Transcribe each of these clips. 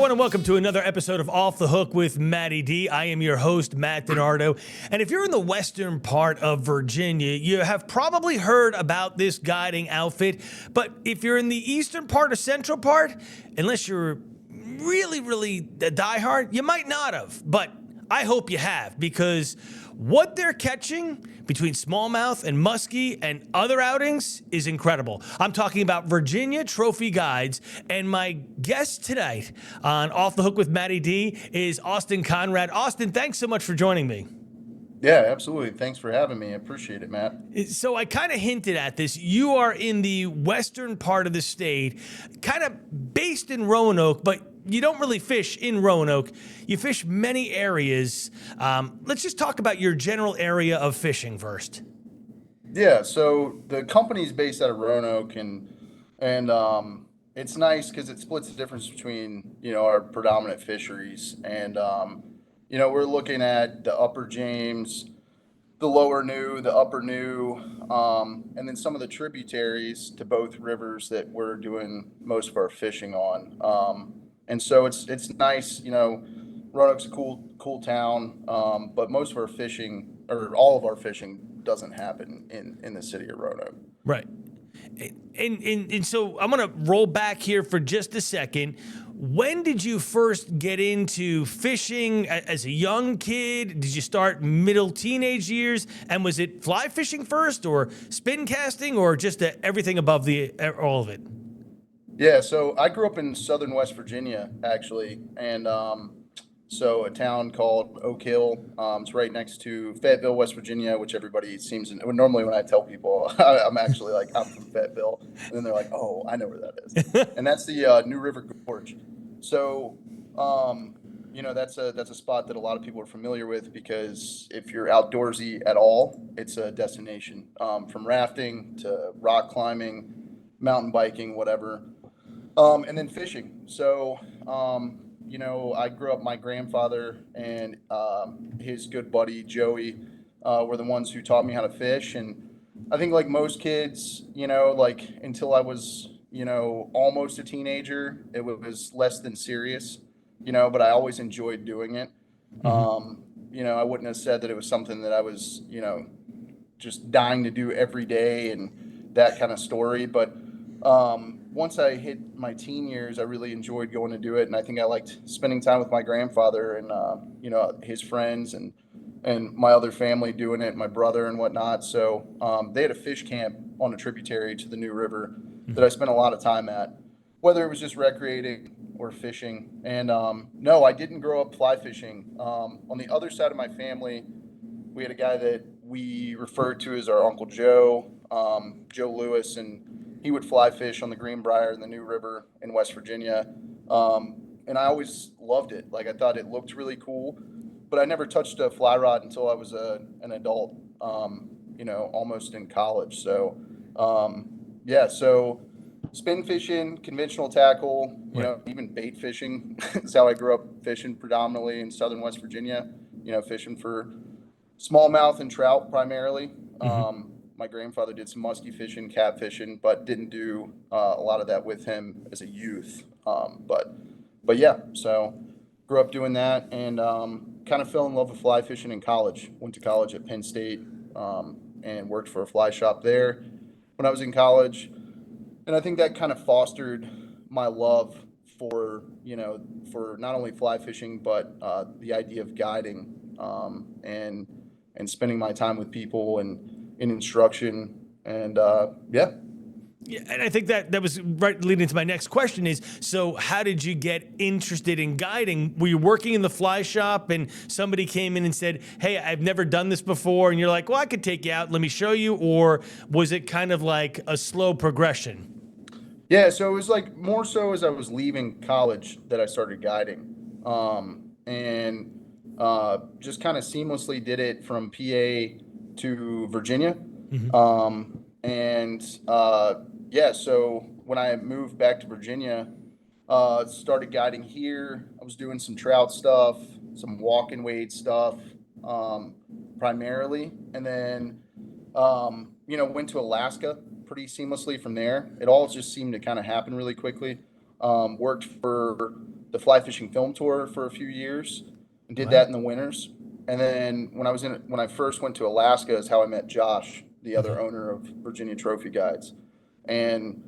everyone, and welcome to another episode of Off the Hook with MattyD. I am your host, Matt DiNardo. And if you're in the western part of Virginia, you have probably heard about this guiding outfit. But if you're in the eastern part or central part, unless you're really a diehard, you might not have. But I hope you have, because what they're catching between smallmouth and musky and other outings is incredible. I'm talking about Virginia Trophy Guides, and my guest tonight on Off the Hook with MattyD is Austin Conrad. Austin, thanks so much for joining me. Yeah, absolutely. Thanks for having me. I appreciate it, Matt. So I kind of hinted at this. You are in the western part of the state, kind of based in Roanoke, but you don't really fish in Roanoke. You fish many areas. Let's just talk about your general area of fishing first. Yeah, so the company's based out of Roanoke, and it's nice because it splits the difference between our predominant fisheries, and we're looking at the Upper James, the Lower New, the Upper New, and then some of the tributaries to both rivers that we're doing most of our fishing on. And so it's nice, Roanoke's a cool town, but most of our fishing, or all of our fishing, doesn't happen in the city of Roanoke. Right. And so I'm going to roll back here for just a second. When did you first get into fishing as a young kid? Did you start middle teenage years? And was it fly fishing first, or spin casting, or just everything above all of it? Yeah, so I grew up in southern West Virginia, actually, and so a town called Oak Hill. It's right next to Fayetteville, West Virginia, which everybody seems to know. Normally, when I tell people, I'm actually like, I'm from Fayetteville, and then they're like, oh, I know where that is. And that's the New River Gorge. So, that's a spot that a lot of people are familiar with, because if you're outdoorsy at all, it's a destination, from rafting to rock climbing, mountain biking, whatever. And then fishing. So, I grew up, my grandfather and his good buddy, Joey, were the ones who taught me how to fish. And I think, like most kids, until I was, almost a teenager, it was less than serious, but I always enjoyed doing it. I wouldn't have said that it was something that I was, just dying to do every day and that kind of story. But once I hit my teen years, I really enjoyed going to do it, and I think I liked spending time with my grandfather and his friends and my other family doing it, my brother and whatnot. So they had a fish camp on a tributary to the New River that I spent a lot of time at, whether it was just recreating or fishing. And no, I didn't grow up fly fishing. On the other side of my family, we had a guy that we referred to as our Uncle Joe, Joe Lewis, and he would fly fish on the Greenbrier in the New River in West Virginia. And I always loved it. Like, I thought it looked really cool, but I never touched a fly rod until I was an adult, almost in college. So, so spin fishing, conventional tackle, even bait fishing is how I grew up fishing predominantly in southern West Virginia, fishing for smallmouth and trout primarily. My grandfather did some musky fishing, cat fishing, but didn't do a lot of that with him as a youth. But yeah, so grew up doing that, and kind of fell in love with fly fishing in college. Went to college at Penn State, and worked for a fly shop there when I was in college. And I think that kind of fostered my love for not only fly fishing, but the idea of guiding, and spending my time with people and in instruction. And Yeah, and I think that was right leading into my next question is, so how did you get interested in guiding? Were you working in the fly shop and somebody came in and said, hey, I've never done this before, and you're like, well, I could take you out, let me show you? Or was it kind of like a slow progression? yeah, so it was like more so as I was leaving college that I started guiding, and just kind of seamlessly did it from PA to Virginia. So when I moved back to Virginia, started guiding here. I was doing some trout stuff, some walk and wade stuff, primarily, and then went to Alaska pretty seamlessly from there. It all just seemed to kind of happen really quickly. Worked for the fly fishing film tour for a few years and did that in the winters. And then when I first went to Alaska is how I met Josh, the other owner of Virginia Trophy Guides. And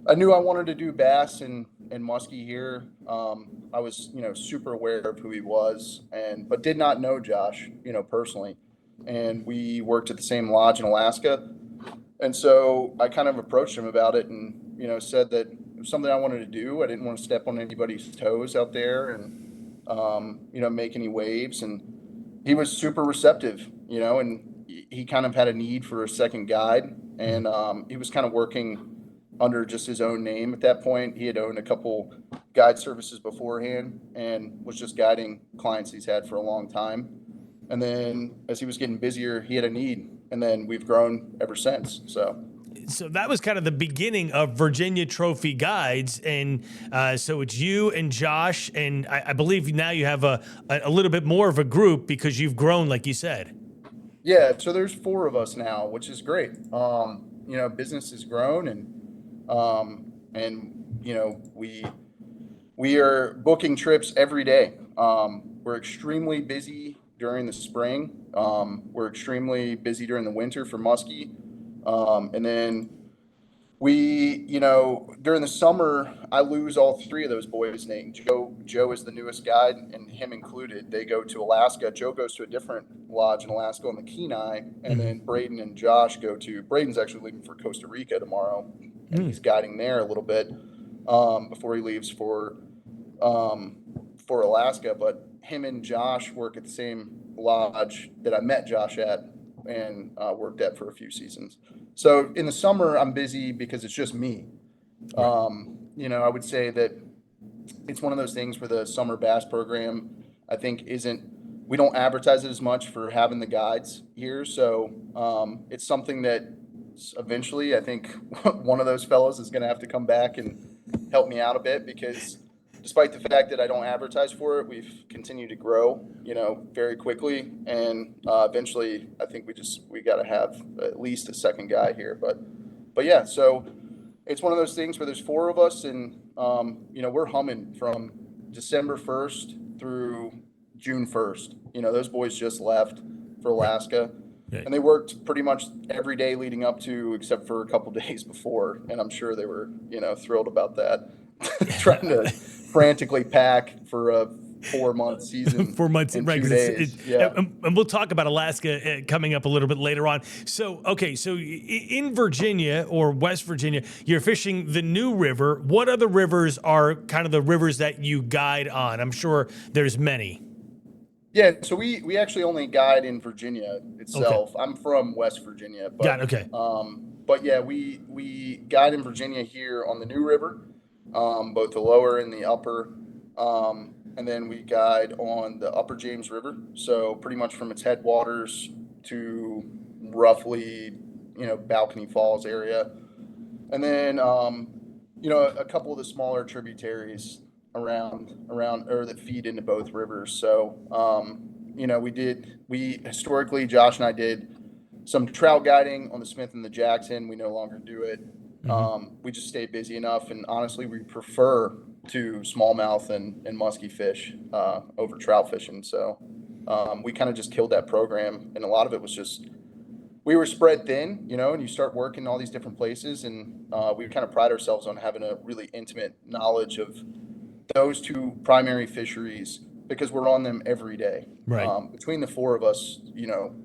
I knew I wanted to do bass and muskie here. I was, super aware of who he was, but did not know Josh, personally. And we worked at the same lodge in Alaska. And so I kind of approached him about it and, said that it was something I wanted to do. I didn't want to step on anybody's toes out there and, make any waves. And he was super receptive, and he kind of had a need for a second guide. And he was kind of working under just his own name at that point. He had owned a couple guide services beforehand and was just guiding clients he's had for a long time. And then as he was getting busier, he had a need. And then we've grown ever since. So that was kind of the beginning of Virginia Trophy Guides. And so it's you and Josh. And I believe now you have a little bit more of a group because you've grown, like you said. Yeah. So there's 4 of us now, which is great. Business has grown and we are booking trips every day. We're extremely busy during the spring. We're extremely busy during the winter for muskie. And then we, during the summer, I lose all 3 of those boys' names. Joe is the newest guide, and him included. They go to Alaska. Joe goes to a different lodge in Alaska on the Kenai, and then Braden and Josh Braden's actually leaving for Costa Rica tomorrow, and he's guiding there a little bit before he leaves for Alaska. But him and Josh work at the same lodge that I met Josh at and worked at for a few seasons. So in the summer, I'm busy because it's just me. I would say that it's one of those things where the summer bass program, I think, we don't advertise it as much for having the guides here. So it's something that eventually I think one of those fellows is going to have to come back and help me out a bit, because despite the fact that I don't advertise for it, we've continued to grow, very quickly. And eventually, I think we got to have at least a second guy here. But yeah, so it's one of those things where there's 4 of us, and we're humming from December 1st through June 1st. Those boys just left for Alaska. Right. And they worked pretty much every day leading up to, except for a couple days before. And I'm sure they were, thrilled about that. Trying to frantically pack for a 4-month season. 4 months, in right? 2 days. Yeah. And we'll talk about Alaska coming up a little bit later on. So in Virginia or West Virginia, you're fishing the New River. What other rivers are kind of the rivers that you guide on? I'm sure there's many. Yeah, so we actually only guide in Virginia itself. Okay. I'm from West Virginia, but got it, okay. But yeah, we guide in Virginia here on the New River, both the lower and the upper, and then we guide on the Upper James River. So pretty much from its headwaters to roughly Balcony Falls area, and then a couple of the smaller tributaries around or that feed into both rivers. So we historically, Josh and I did some trout guiding on the Smith and the Jackson. We no longer do it. We just stay busy enough, and honestly we prefer to smallmouth and musky fish over trout fishing. So we kind of just killed that program, and a lot of it was just we were spread thin, and you start working in all these different places, and we kind of pride ourselves on having a really intimate knowledge of those 2 primary fisheries, because we're on them every day. Right. Between the 4 of us,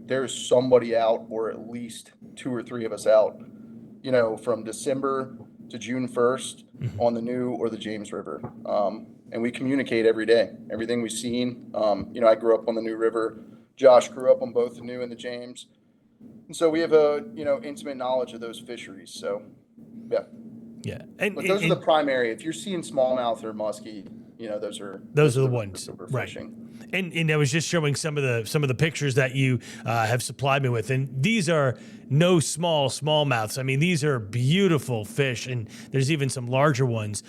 there's somebody out, or at least 2 or 3 of us out, from December to June 1st on the New or the James River. And we communicate every day, everything we've seen. I grew up on the New River. Josh grew up on both the New and the James. And so we have intimate knowledge of those fisheries. So, yeah. Yeah. But those are the primary. If you're seeing smallmouth or muskie, those are the ones, right? Fishing. And I was just showing some of the pictures that you have supplied me with, and these are no smallmouths. I mean, these are beautiful fish, and there's even some larger ones.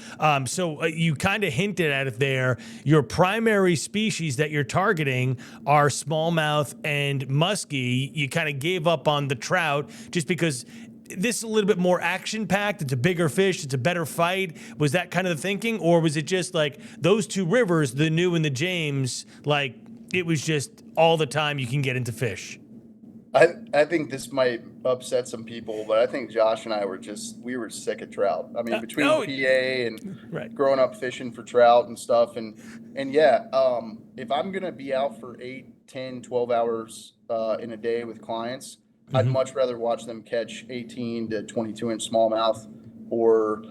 So you kind of hinted at it there. Your primary species that you're targeting are smallmouth and muskie. You kind of gave up on the trout just because this is a little bit more action packed. It's a bigger fish. It's a better fight. Was that kind of the thinking? Or was it just like those two rivers, the New and the James, like it was just all the time you can get into fish? I think this might upset some people, but I think Josh and I we were sick of trout. I mean, between no. PA and Right. growing up fishing for trout and stuff. And yeah, if I'm going to be out for 8, 10, 12 hours in a day with clients, I'd much rather watch them catch 18 to 22 inch smallmouth or,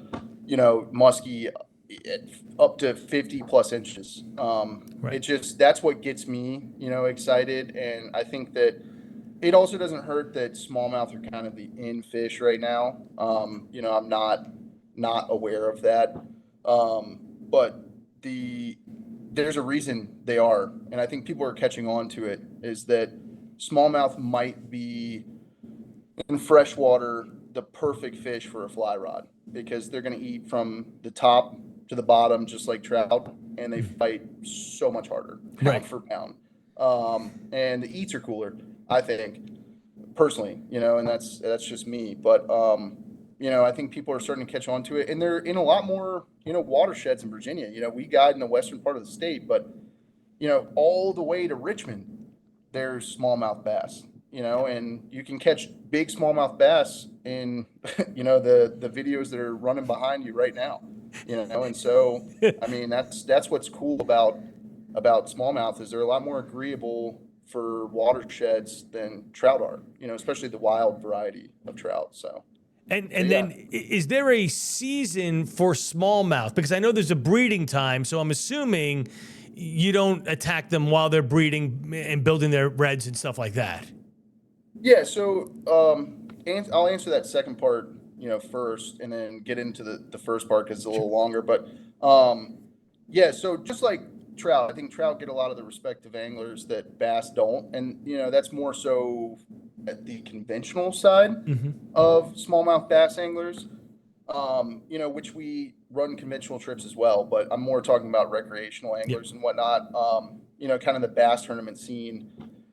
musky up to 50 plus inches. Right. It just, that's what gets me, excited. And I think that it also doesn't hurt that smallmouth are kind of the in fish right now. I'm not aware of that. But there's a reason they are, and I think people are catching on to it, is that smallmouth might be in freshwater the perfect fish for a fly rod because they're going to eat from the top to the bottom just like trout, and they fight so much harder pound for pound. And the eats are cooler, I think, personally, and that's just me. But I think people are starting to catch on to it, and they're in a lot more, watersheds in Virginia. We guide in the western part of the state, but all the way to Richmond, there's smallmouth bass. And you can catch big smallmouth bass in, the videos that are running behind you right now. And so, I mean, that's what's cool about smallmouth is they're a lot more agreeable for watersheds than trout are, especially the wild variety of trout. So. And then is there a season for smallmouth? Because I know there's a breeding time, so I'm assuming you don't attack them while they're breeding and building their reds and stuff like that. Yeah, so I'll answer that second part, first, and then get into the first part because it's a little longer. But yeah, so just like trout, I think trout get a lot of the respect of anglers that bass don't, and that's more so at the conventional side of smallmouth bass anglers. Which we run conventional trips as well, but I'm more talking about recreational anglers and whatnot. Kind of the bass tournament scene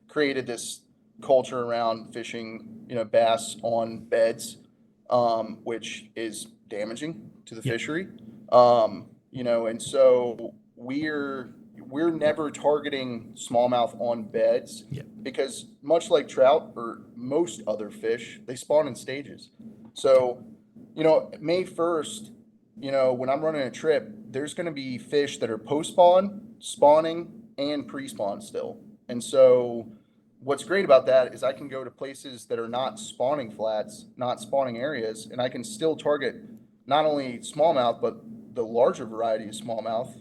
created this culture around fishing, bass on beds, which is damaging to the fishery. And so we're never targeting smallmouth on beds because much like trout or most other fish, they spawn in stages. So, May 1st, when I'm running a trip, there's going to be fish that are post-spawn, spawning, and pre-spawn still. And so what's great about that is I can go to places that are not spawning flats, not spawning areas, and I can still target not only smallmouth, but the larger variety of smallmouth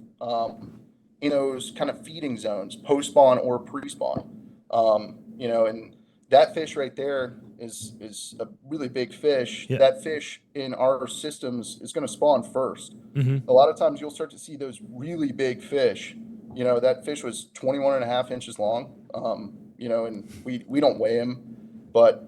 in those kind of feeding zones, post-spawn or pre-spawn. And that fish right there is a really big fish. Yeah. That fish in our systems is going to spawn first. A lot of times you'll start to see those really big fish. That fish was 21 and a half inches long. And we don't weigh him, but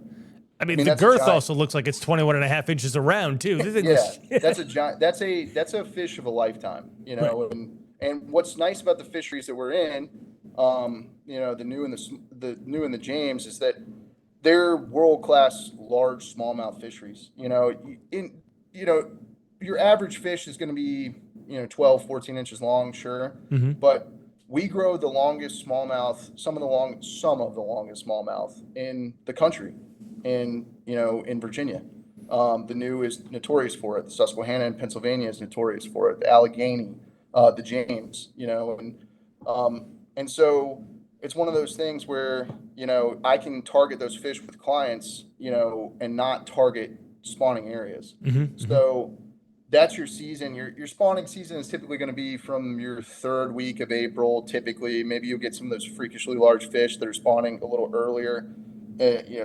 I mean the girth also looks like it's 21 and a half inches around too. That's a giant, that's a fish of a lifetime, and what's nice about the fisheries that we're in, the New and the James, is that they're world-class large smallmouth fisheries. Your average fish is going to be 12, 14 inches long, sure, but we grow the longest smallmouth, some of the longest smallmouth in the country, in Virginia. The New is notorious for it. The Susquehanna in Pennsylvania is notorious for it. The Allegheny, the James, and so it's one of those things where, I can target those fish with clients, and not target spawning areas. So that's your season. Your spawning season is typically going to be from your third week of April. Typically, maybe you'll get some of those freakishly large fish that are spawning a little earlier,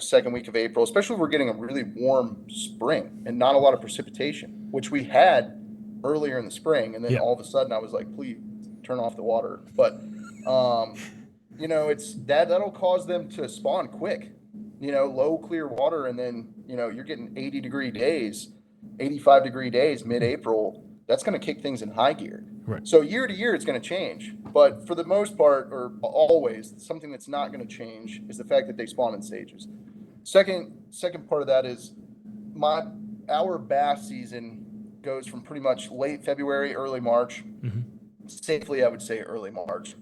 second week of April, especially if we're getting a really warm spring and not a lot of precipitation, which we had earlier in the spring. And then all of a sudden I was like, please turn off the water. But, it's that'll cause them to spawn quick, low clear water. And then, you're getting 80-degree days, 85-degree days, mid-April. That's going to kick things in high gear. Right. So year to year, it's going to change. But for the most part, or always, something that's not going to change is the fact that they spawn in stages. Second part of that is our bass season goes from pretty much late February, early March, safely I would say early March,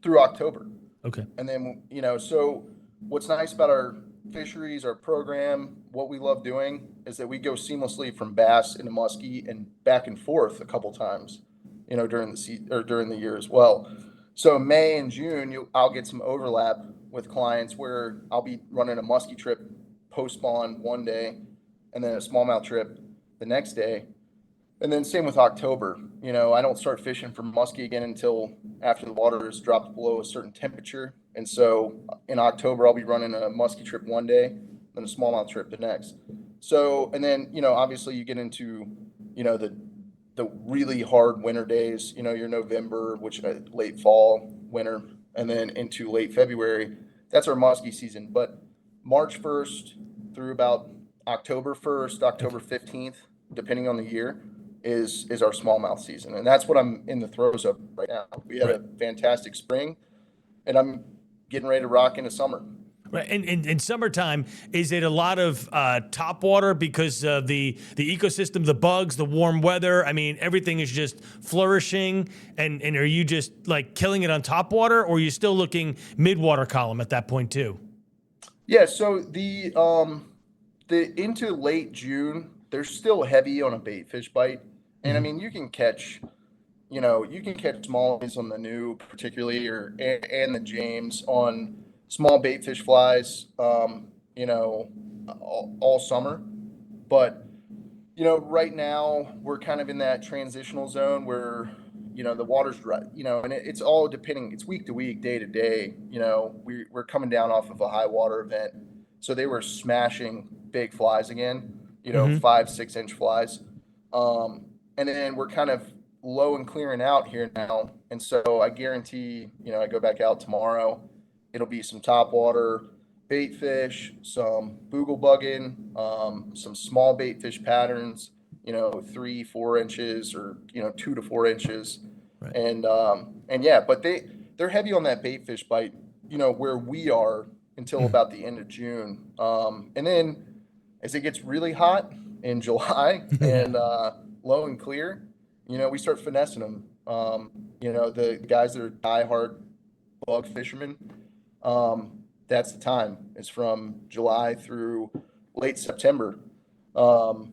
through October. Okay. And then, so what's nice about our fisheries, our program, what we love doing is that we go seamlessly from bass into muskie and back and forth a couple times, during the year as well. So May and June, I'll get some overlap with clients where I'll be running a muskie trip post spawn one day and then a smallmouth trip the next day. And then same with October. I don't start fishing for muskie again until after the water is dropped below a certain temperature. And so in October, I'll be running a muskie trip one day, then a smallmouth trip the next. So, and then, obviously you get into, the really hard winter days, your November, which late fall, winter, and then into late February. That's our muskie season. But March 1st through about October 1st, October 15th, depending on the year, is our smallmouth season. And that's what I'm in the throes of right now. We had a fantastic spring, and I'm getting ready to rock into summer. Right. And in summertime, is it a lot of top water because of the ecosystem, the bugs, the warm weather? I mean, everything is just flourishing. And are you just like killing it on top water, or are you still looking mid-water column at that point too? Yeah. So the into late June, they're still heavy on a bait fish bite. And I mean, you can catch smallies on the new particularly, and the James on small bait fish flies, all summer. But, right now we're kind of in that transitional zone where, the water's dry, and it's all depending, it's week to week, day to day. We're coming down off of a high water event. So they were smashing big flies again, 5-6 inch flies. And then we're kind of low and clearing out here now. And so I guarantee, I go back out tomorrow, it'll be some top water bait fish, some boogle bugging, some small bait fish patterns, 3-4 inches or, 2 to 4 inches. Right. And yeah, but they're heavy on that bait fish bite, where we are until about the end of June. And then as it gets really hot in July and, low and clear, we start finessing them. The guys that are diehard bug fishermen, that's the time. It's from July through late September. We're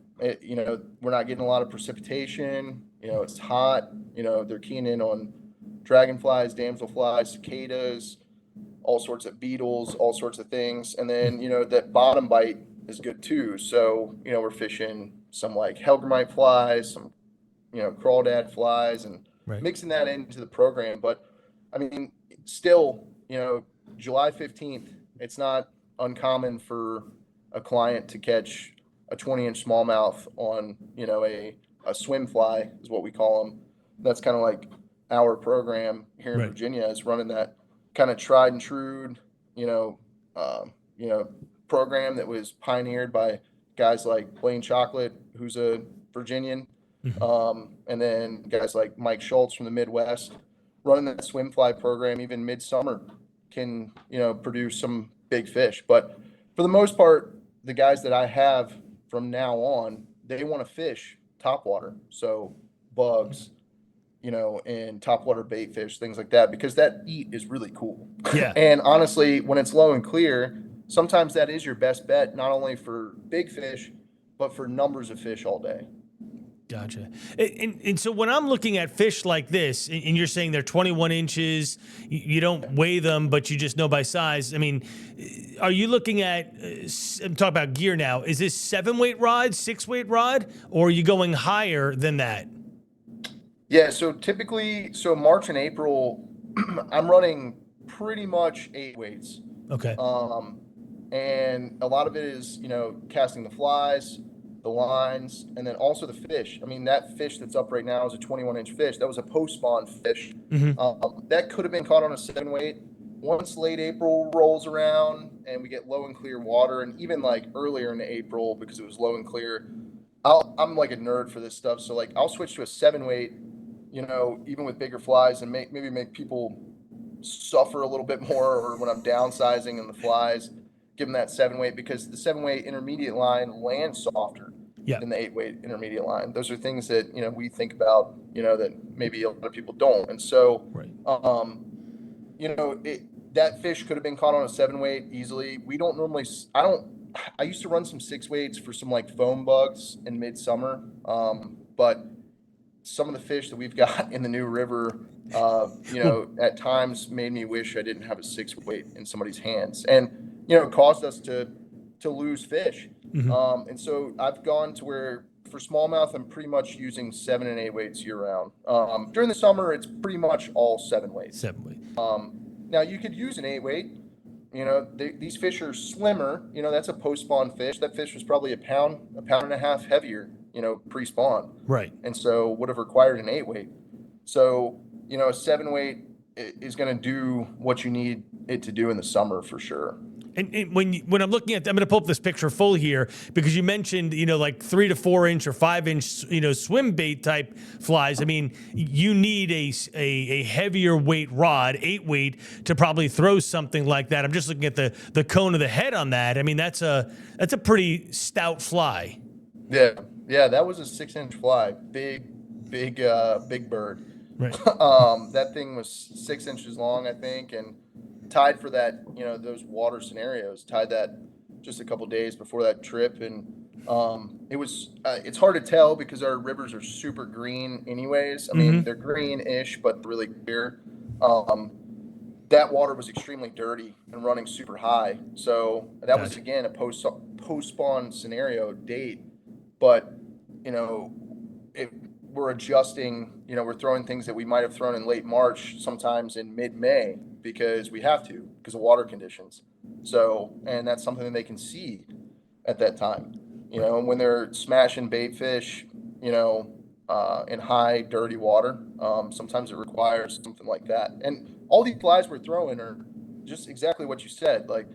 not getting a lot of precipitation. It's hot. They're keying in on dragonflies, damselflies, cicadas, all sorts of beetles, all sorts of things. And then, that bottom bite is good too. So, we're fishing some like hellgrammite flies, some, crawdad flies, and mixing that into the program. But I mean, still, July 15th, it's not uncommon for a client to catch a 20-inch smallmouth on, a swim fly is what we call them. That's kind of like our program here in Virginia is running that kind of tried and true, program that was pioneered by guys like Blaine Chocolate, who's a Virginian, and then guys like Mike Schultz from the Midwest. Running that swim fly program, even midsummer, can produce some big fish. But for the most part, the guys that I have from now on, they want to fish topwater, so bugs, and topwater bait fish, things like that, because that eat is really cool. Yeah. And honestly, when it's low and clear, sometimes that is your best bet, not only for big fish, but for numbers of fish all day. Gotcha. And so when I'm looking at fish like this, and you're saying they're 21 inches, you don't weigh them, but you just know by size. I mean, are you looking at, I'm talking about gear now, is this 7-weight rod, 6-weight rod, or are you going higher than that? Yeah, so typically, March and April, I'm running pretty much 8 weights. Okay. And a lot of it is, casting the flies, the lines, and then also the fish. I mean, that fish that's up right now is a 21-inch fish. That was a post-spawn fish. That could have been caught on a 7-weight. Once late April rolls around and we get low and clear water, and even like earlier in April because it was low and clear, I'm like a nerd for this stuff. So like I'll switch to a 7-weight, even with bigger flies, and maybe make people suffer a little bit more, or when I'm downsizing and the flies give them that 7-weight, because the 7-weight intermediate line lands softer Yeah. than the 8-weight intermediate line. Those are things that, we think about, that maybe a lot of people don't. And so, Right. That fish could have been caught on a 7-weight easily. We don't normally, I used to run some 6-weights for some like foam bugs in midsummer. But some of the fish that we've got in the new river, at times made me wish I didn't have a 6-weight in somebody's hands, and it caused us to lose fish. And so I've gone to where for smallmouth I'm pretty much using 7 and 8 weights year round. During the summer it's pretty much all 7 weights. 7-weight. Now you could use an 8-weight. These fish are slimmer. That's a post-spawn fish. That fish was probably a pound and a half heavier, pre-spawn. Right. And so would have required an 8-weight. So, a 7-weight is going to do what you need it to do in the summer for sure. And when I'm looking at, I'm going to pull up this picture full here because you mentioned, like 3 to 4 inch or 5 inch, swim bait type flies. I mean, you need a heavier weight rod, 8-weight, to probably throw something like that. I'm just looking at the cone of the head on that. I mean, that's a pretty stout fly. Yeah, that was a 6-inch fly, big bird. Right. That thing was 6 inches long, I think, and tied for that, those water scenarios, tied that just a couple days before that trip. And it's hard to tell because our rivers are super green anyways. I mean, they're greenish, but really clear. That water was extremely dirty and running super high. So that was, again, a post-spawn scenario date. But, we're adjusting, we're throwing things that we might have thrown in late March, sometimes in mid-May, because we have to, because of water conditions. So, and that's something that they can see at that time, and when they're smashing bait fish, in high dirty water, sometimes it requires something like that. And all these flies we're throwing are just exactly what you said. Like,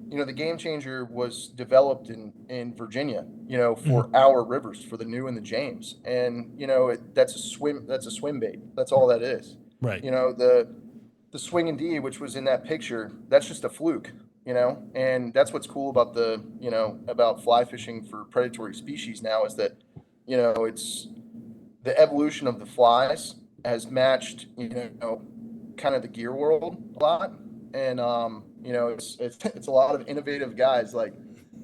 the Game Changer was developed in Virginia, for our rivers, for the New and the James. And, that's a swim bait. That's all that is. Right. The swing and D, which was in that picture, that's just a fluke, and that's what's cool about about fly fishing for predatory species now is that, it's the evolution of the flies has matched, kind of the gear world a lot. And, it's a lot of innovative guys like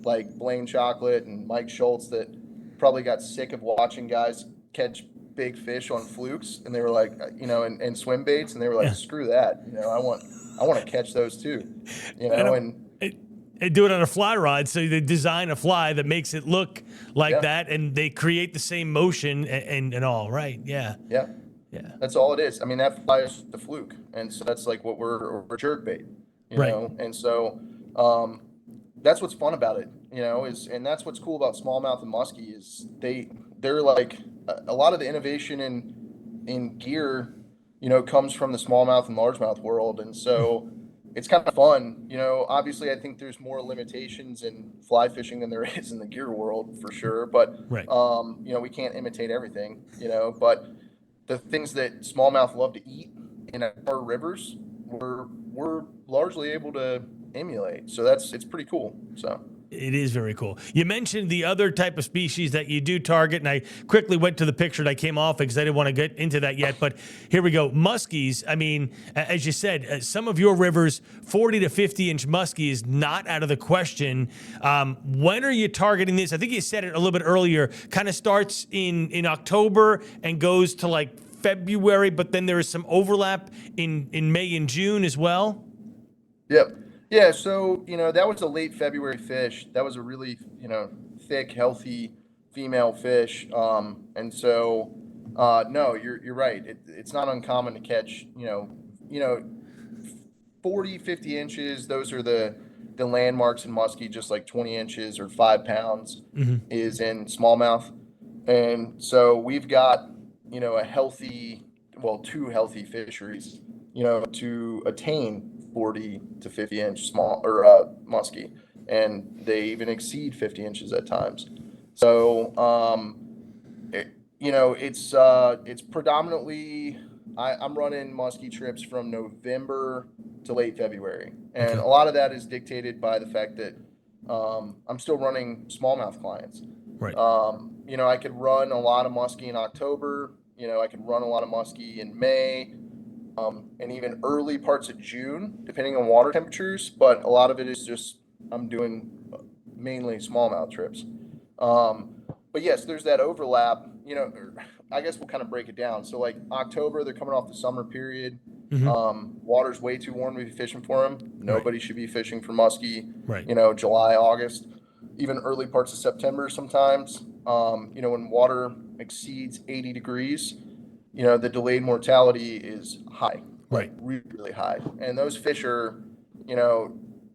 Blaine Chocolate and Mike Schultz that probably got sick of watching guys catch big fish on flukes, and they were like, and swim baits, and they were like, screw that, I want to catch those too, and do it on a fly rod. So they design a fly that makes it look like that, and they create the same motion and all. Right? Yeah. That's all it is. I mean, that fly is the fluke, and so that's like what we're jerk bait, and so that's what's fun about it, and that's what's cool about smallmouth and musky is they're like a lot of the innovation in gear, comes from the smallmouth and largemouth world. And so it's kind of fun, obviously I think there's more limitations in fly fishing than there is in the gear world for sure. But, we can't imitate everything, but the things that smallmouth love to eat in our rivers, we're largely able to emulate. So it's pretty cool. So it is very cool. You mentioned the other type of species that you do target, and I quickly went to the picture that I came off because I didn't want to get into that yet. But here we go. Muskies, I mean, as you said, some of your rivers, 40 to 50-inch muskie is not out of the question. When are you targeting this? I think you said it a little bit earlier. Kind of starts in October and goes to like February, but then there is some overlap in May and June as well. Yep. Yeah, so, that was a late February fish. That was a really, thick, healthy female fish. And so, no, you're right. It's not uncommon to catch, 40, 50 inches. Those are the landmarks in muskie, just like 20 inches or 5 pounds is in smallmouth. And so we've got, two healthy fisheries, to attain 40 to 50 inch small or muskie, and they even exceed 50 inches at times. So it's predominantly I'm running muskie trips from November to late February, and a lot of that is dictated by the fact that I'm still running smallmouth clients. Right. I could run a lot of muskie in October. I could run a lot of muskie in May, and even early parts of June, depending on water temperatures. But a lot of it is just I'm doing mainly smallmouth trips. But yes, there's that overlap. I guess we'll kind of break it down. So like October, they're coming off the summer period. Mm-hmm. Water's way too warm to be fishing for them. Right. Nobody should be fishing for muskie. Right. July, August, even early parts of September sometimes. When water exceeds 80 degrees, the delayed mortality is high, like Right. really, really high. And those fish are,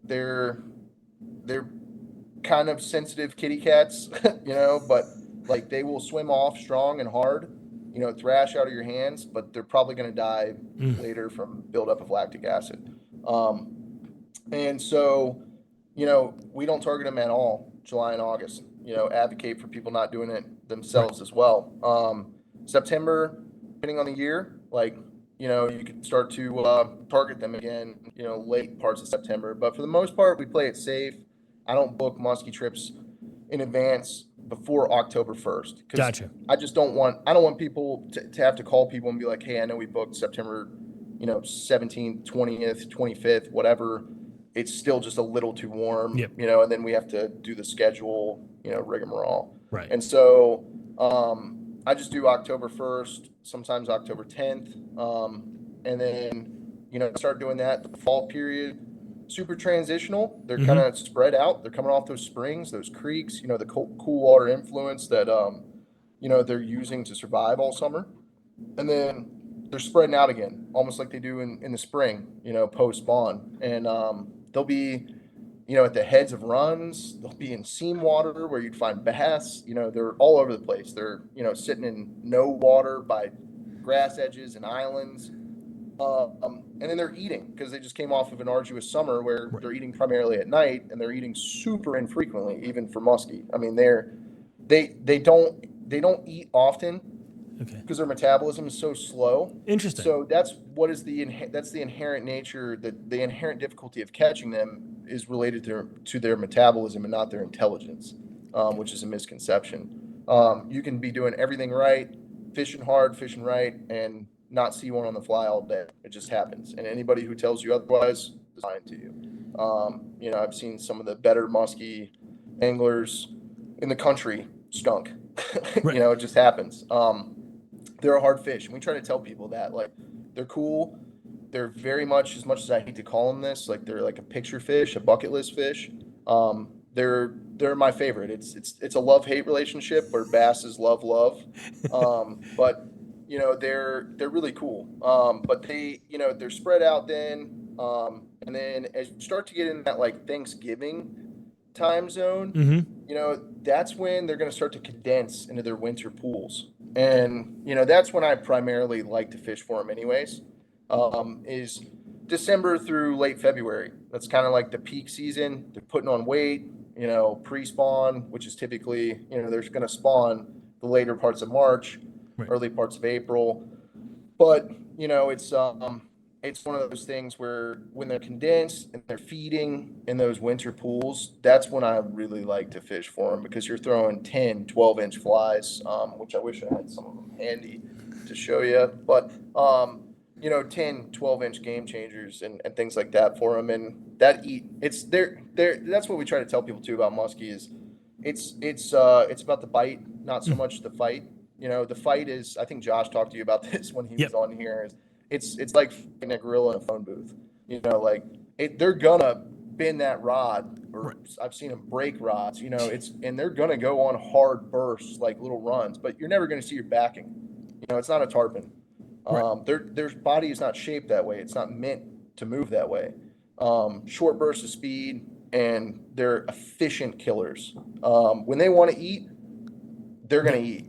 they're kind of sensitive kitty cats, but like they will swim off strong and hard, thrash out of your hands, but they're probably going to die later from buildup of lactic acid. And so, we don't target them at all, July and August, advocate for people not doing it themselves as well. September, depending on the year, like, you can start to target them again, late parts of September. But for the most part, we play it safe. I don't book muskie trips in advance before October 1st. Gotcha. I don't want people to have to call people and be like, hey, I know we booked September, 17th, 20th, 25th, whatever. It's still just a little too warm, Yep. And then we have to do the schedule, rigmarole. Right. And so I just do October 1st, sometimes October 10th. And then, start doing that the fall period. Super transitional. They're kind of spread out. They're coming off those springs, those creeks, the cool water influence that, they're using to survive all summer. And then they're spreading out again, almost like they do in the spring, post spawn. And they'll be, at the heads of runs. They'll be in seam water where you'd find bass. They're all over the place. They're, sitting in no water by grass edges and islands. And then they're eating because they just came off of an arduous summer where they're eating primarily at night, and they're eating super infrequently, even for muskie. I mean, they don't eat often because their metabolism is so slow. Interesting. So that's the inherent nature, the inherent difficulty of catching them is related to their metabolism and not their intelligence, which is a misconception. You can be doing everything right, fishing hard, fishing right, and not see one on the fly all day. It just happens. And anybody who tells you otherwise is lying to you. I've seen some of the better muskie anglers in the country skunk. Right. It just happens. They're a hard fish. And we try to tell people that, like, they're cool. They're very much as I hate to call them this, like they're like a picture fish, a bucket list fish. They're my favorite. It's a love-hate relationship where bass is love. But they're really cool. But they're spread out then. And then as you start to get in that like Thanksgiving time zone, that's when they're going to start to condense into their winter pools. And, that's when I primarily like to fish for them anyways, is December through late February. That's kind of like the peak season. They're putting on weight, pre-spawn, which is typically, they're going to spawn the later parts of March, early parts of April. But, it's one of those things where when they're condensed and they're feeding in those winter pools, that's when I really like to fish for them because you're throwing 10, 12-inch flies, which I wish I had some of them handy to show you. But, 10, 12-inch game changers and things like that for them. And that's what we try to tell people too about muskie is it's about the bite, not so much the fight. The fight is, I think Josh talked to you about this when he was on here, it's like fighting a gorilla in a phone booth. They're gonna bend that rod, or I've seen them break rods. And they're gonna go on hard bursts like little runs, but you're never gonna see your backing. It's not a tarpon. Their body is not shaped that way. It's not meant to move that way. Short bursts of speed, and they're efficient killers. When they want to eat, they're gonna eat,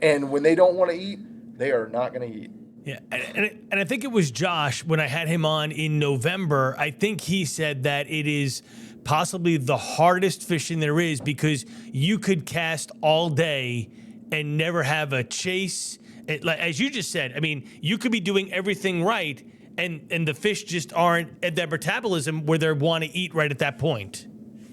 and when they don't want to eat, they are not gonna eat. Yeah, and I think it was Josh when I had him on in November. I think he said that it is possibly the hardest fishing there is because you could cast all day and never have a chase. As you just said, I mean, you could be doing everything right, and the fish just aren't at that metabolism where they want to eat right at that point.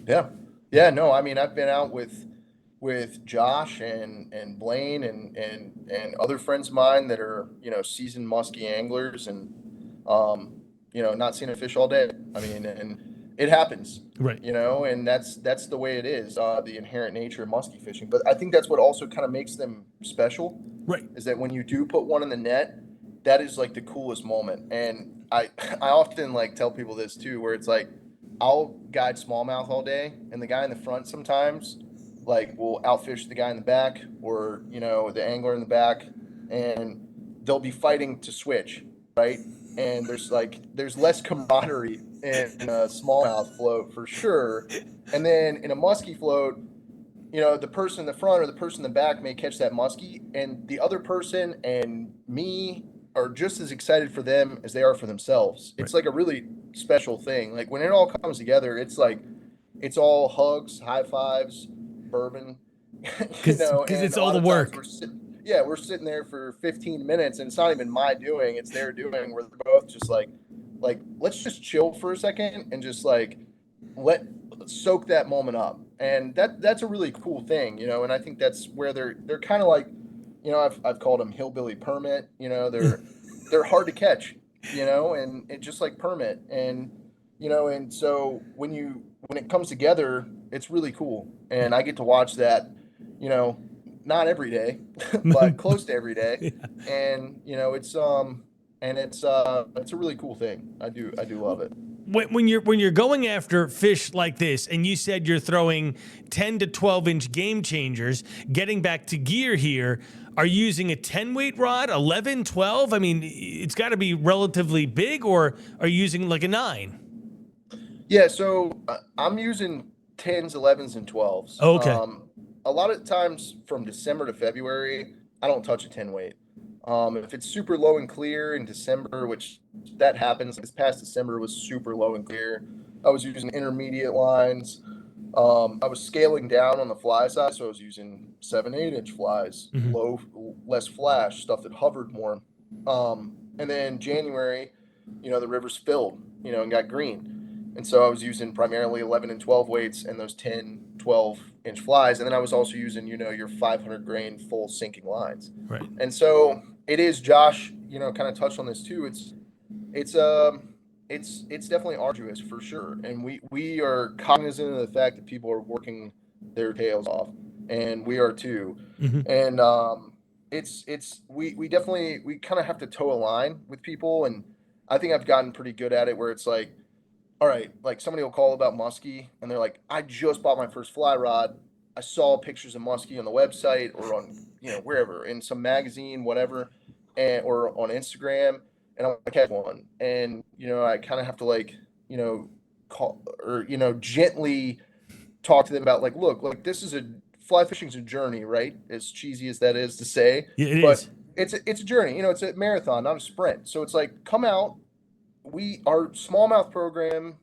Yeah. Yeah, no, I mean, I've been out with Josh and Blaine and other friends of mine that are, seasoned musky anglers and not seeing a fish all day. I mean, and it happens, Right. and that's the way it is, the inherent nature of musky fishing. But I think that's what also kind of makes them special Right. is that when you do put one in the net, that is like the coolest moment. And I often like tell people this too, where it's like I'll guide smallmouth all day, and the guy in the front sometimes like will outfish the guy in the back, or the angler in the back, and they'll be fighting to switch, right? And there's less camaraderie in a smallmouth float for sure, and then in a musky float, the person in the front or the person in the back may catch that muskie, and the other person and me are just as excited for them as they are for themselves. Right. It's like a really special thing. Like when it all comes together, it's like it's all hugs, high fives, bourbon, Because and it's a all lot the of times work. we're sitting there for 15 minutes, and it's not even my doing, it's their doing. We're both just like let's just chill for a second and just like let soak that moment up, and that's a really cool thing, and I think that's where they're kind of like, I've called them hillbilly permit. They're hard to catch, and it just like permit, and so when it comes together, it's really cool, and I get to watch that, you know not every day, but close to every day, Yeah. and it's a really cool thing. I do love it. When you're going after fish like this, and you said you're throwing 10 to 12-inch game changers, getting back to gear here, are you using a 10 weight rod, 11, 12? I mean, it's got to be relatively big, or are you using like a 9? Yeah, so I'm using 10s, 11s, and 12s. Oh, okay. A lot of times from December to February, I don't touch a 10 weight. If it's super low and clear in December, which that happens, this past December was super low and clear. I was using intermediate lines. I was scaling down on the fly size, so I was using 7, 8-inch flies, Mhm. less flash, stuff that hovered more. And then January, the rivers filled, and got green. And so I was using primarily 11 and 12 weights and those 10, 12-inch flies. And then I was also using, your 500 grain full sinking lines. Right. And so it is, Josh, kind of touched on this too. It's it's definitely arduous for sure, and we are cognizant of the fact that people are working their tails off, and we are too. Hmm. And we definitely we kind of have to toe a line with people, and I think I've gotten pretty good at it where it's like, all right, like somebody will call about muskie, and they're like, I just bought my first fly rod. I saw pictures of muskie on the website or on wherever in some magazine, whatever, and or on Instagram, and I'm like, I have one, and I kind of have to like call or gently talk to them about like, look, like this is a fly fishing's a journey, right? As cheesy as that is to say, Yeah, it is. but it's a journey. It's a marathon, not a sprint. So it's like, come out. Our smallmouth program,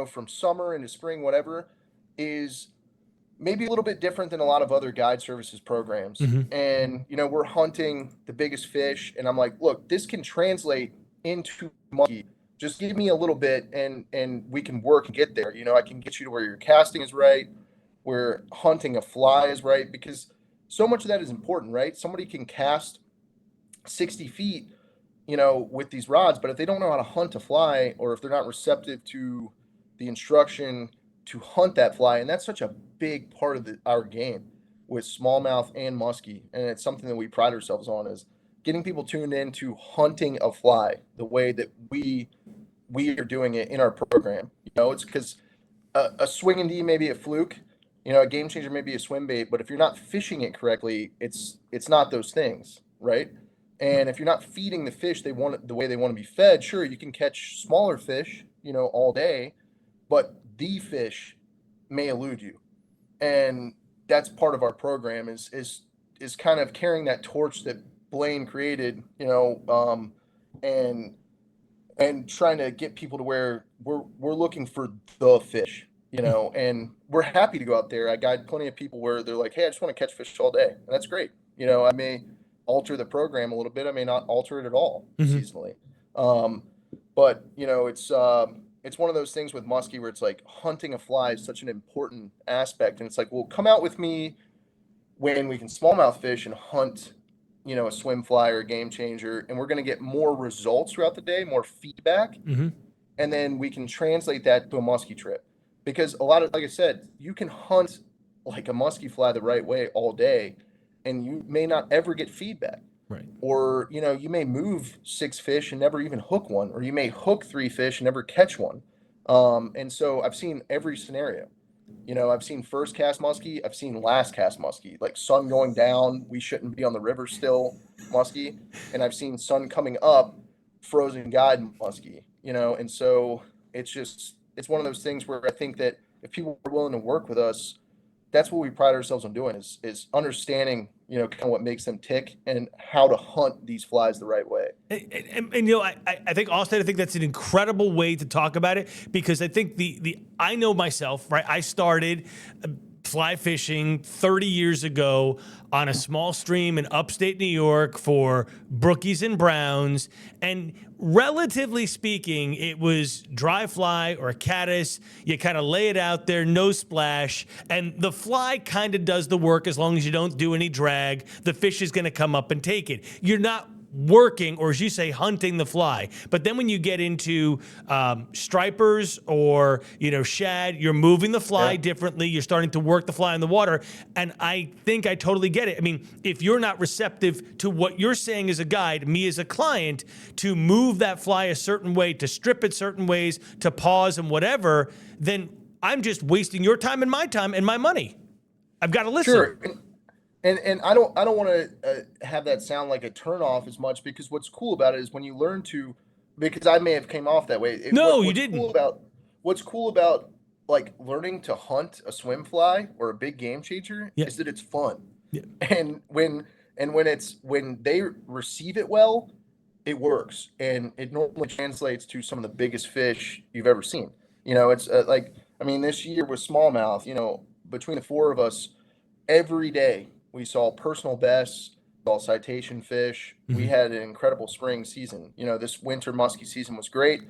from summer into spring, whatever, is maybe a little bit different than a lot of other guide services programs. Hmm. And we're hunting the biggest fish, and I'm like, look, this can translate into monkey. Just give me a little bit, and we can work and get there. I can get you to where your casting is right, where hunting a fly is right, because so much of that is important, right? Somebody can cast 60 feet, with these rods, but if they don't know how to hunt a fly, or if they're not receptive to the instruction to hunt that fly, and that's such a big part of our game with smallmouth and muskie, and it's something that we pride ourselves on is getting people tuned in to hunting a fly the way that we are doing it in our program. It's because a swing and D may be a fluke, a game changer may be a swim bait, but if you're not fishing it correctly, it's not those things, right? And if you're not feeding the fish they want the way they want to be fed, sure, you can catch smaller fish, all day, but the fish may elude you. And that's part of our program is kind of carrying that torch that Blaine created, and trying to get people to where we're looking for the fish, and we're happy to go out there. I guide plenty of people where they're like, hey, I just want to catch fish all day, and that's great. I may alter the program a little bit, I may not alter it at all Hmm. seasonally, but it's one of those things with muskie where it's like hunting a fly is such an important aspect, and it's like, well, come out with me when we can smallmouth fish and hunt, a swim fly or a game changer, and we're going to get more results throughout the day, more feedback, and then we can translate that to a muskie trip. Because a lot of, like I said, you can hunt like a muskie fly the right way all day, and you may not ever get feedback. Right. Or, you may move 6 fish and never even hook one, or you may hook 3 fish and never catch one. And so I've seen every scenario. I've seen first cast muskie, I've seen last cast muskie, like sun going down, we shouldn't be on the river still, muskie, and I've seen sun coming up, frozen guide muskie, and so it's one of those things where I think that if people are willing to work with us, that's what we pride ourselves on doing is understanding, kind of what makes them tick and how to hunt these flies the right way. I think Austin, I think that's an incredible way to talk about it, because I think I know myself, right? I started fly fishing 30 years ago on a small stream in upstate New York for brookies and browns. And relatively speaking, it was dry fly or a caddis. You kind of lay it out there, no splash. And the fly kind of does the work as long as you don't do any drag. The fish is going to come up and take it. You're not working, or as you say, hunting the fly. But then when you get into stripers or, shad, you're moving the fly differently. You're starting to work the fly in the water. And I think I totally get it. I mean, if you're not receptive to what you're saying as a guide, me as a client, to move that fly a certain way, to strip it certain ways, to pause and whatever, then I'm just wasting your time and my money. I've got to listen. Sure. And I don't want to have that sound like a turnoff as much, because what's cool about it is when you learn to, because I may have came off that way. You didn't. What's cool about like learning to hunt a swim fly or a big game changer is that it's fun. Yeah. And when they receive it well, it works, and it normally translates to some of the biggest fish you've ever seen. It's this year with smallmouth, between the 4 of us, every day we saw personal bests, saw citation fish. We had an incredible spring season. This winter muskie season was great.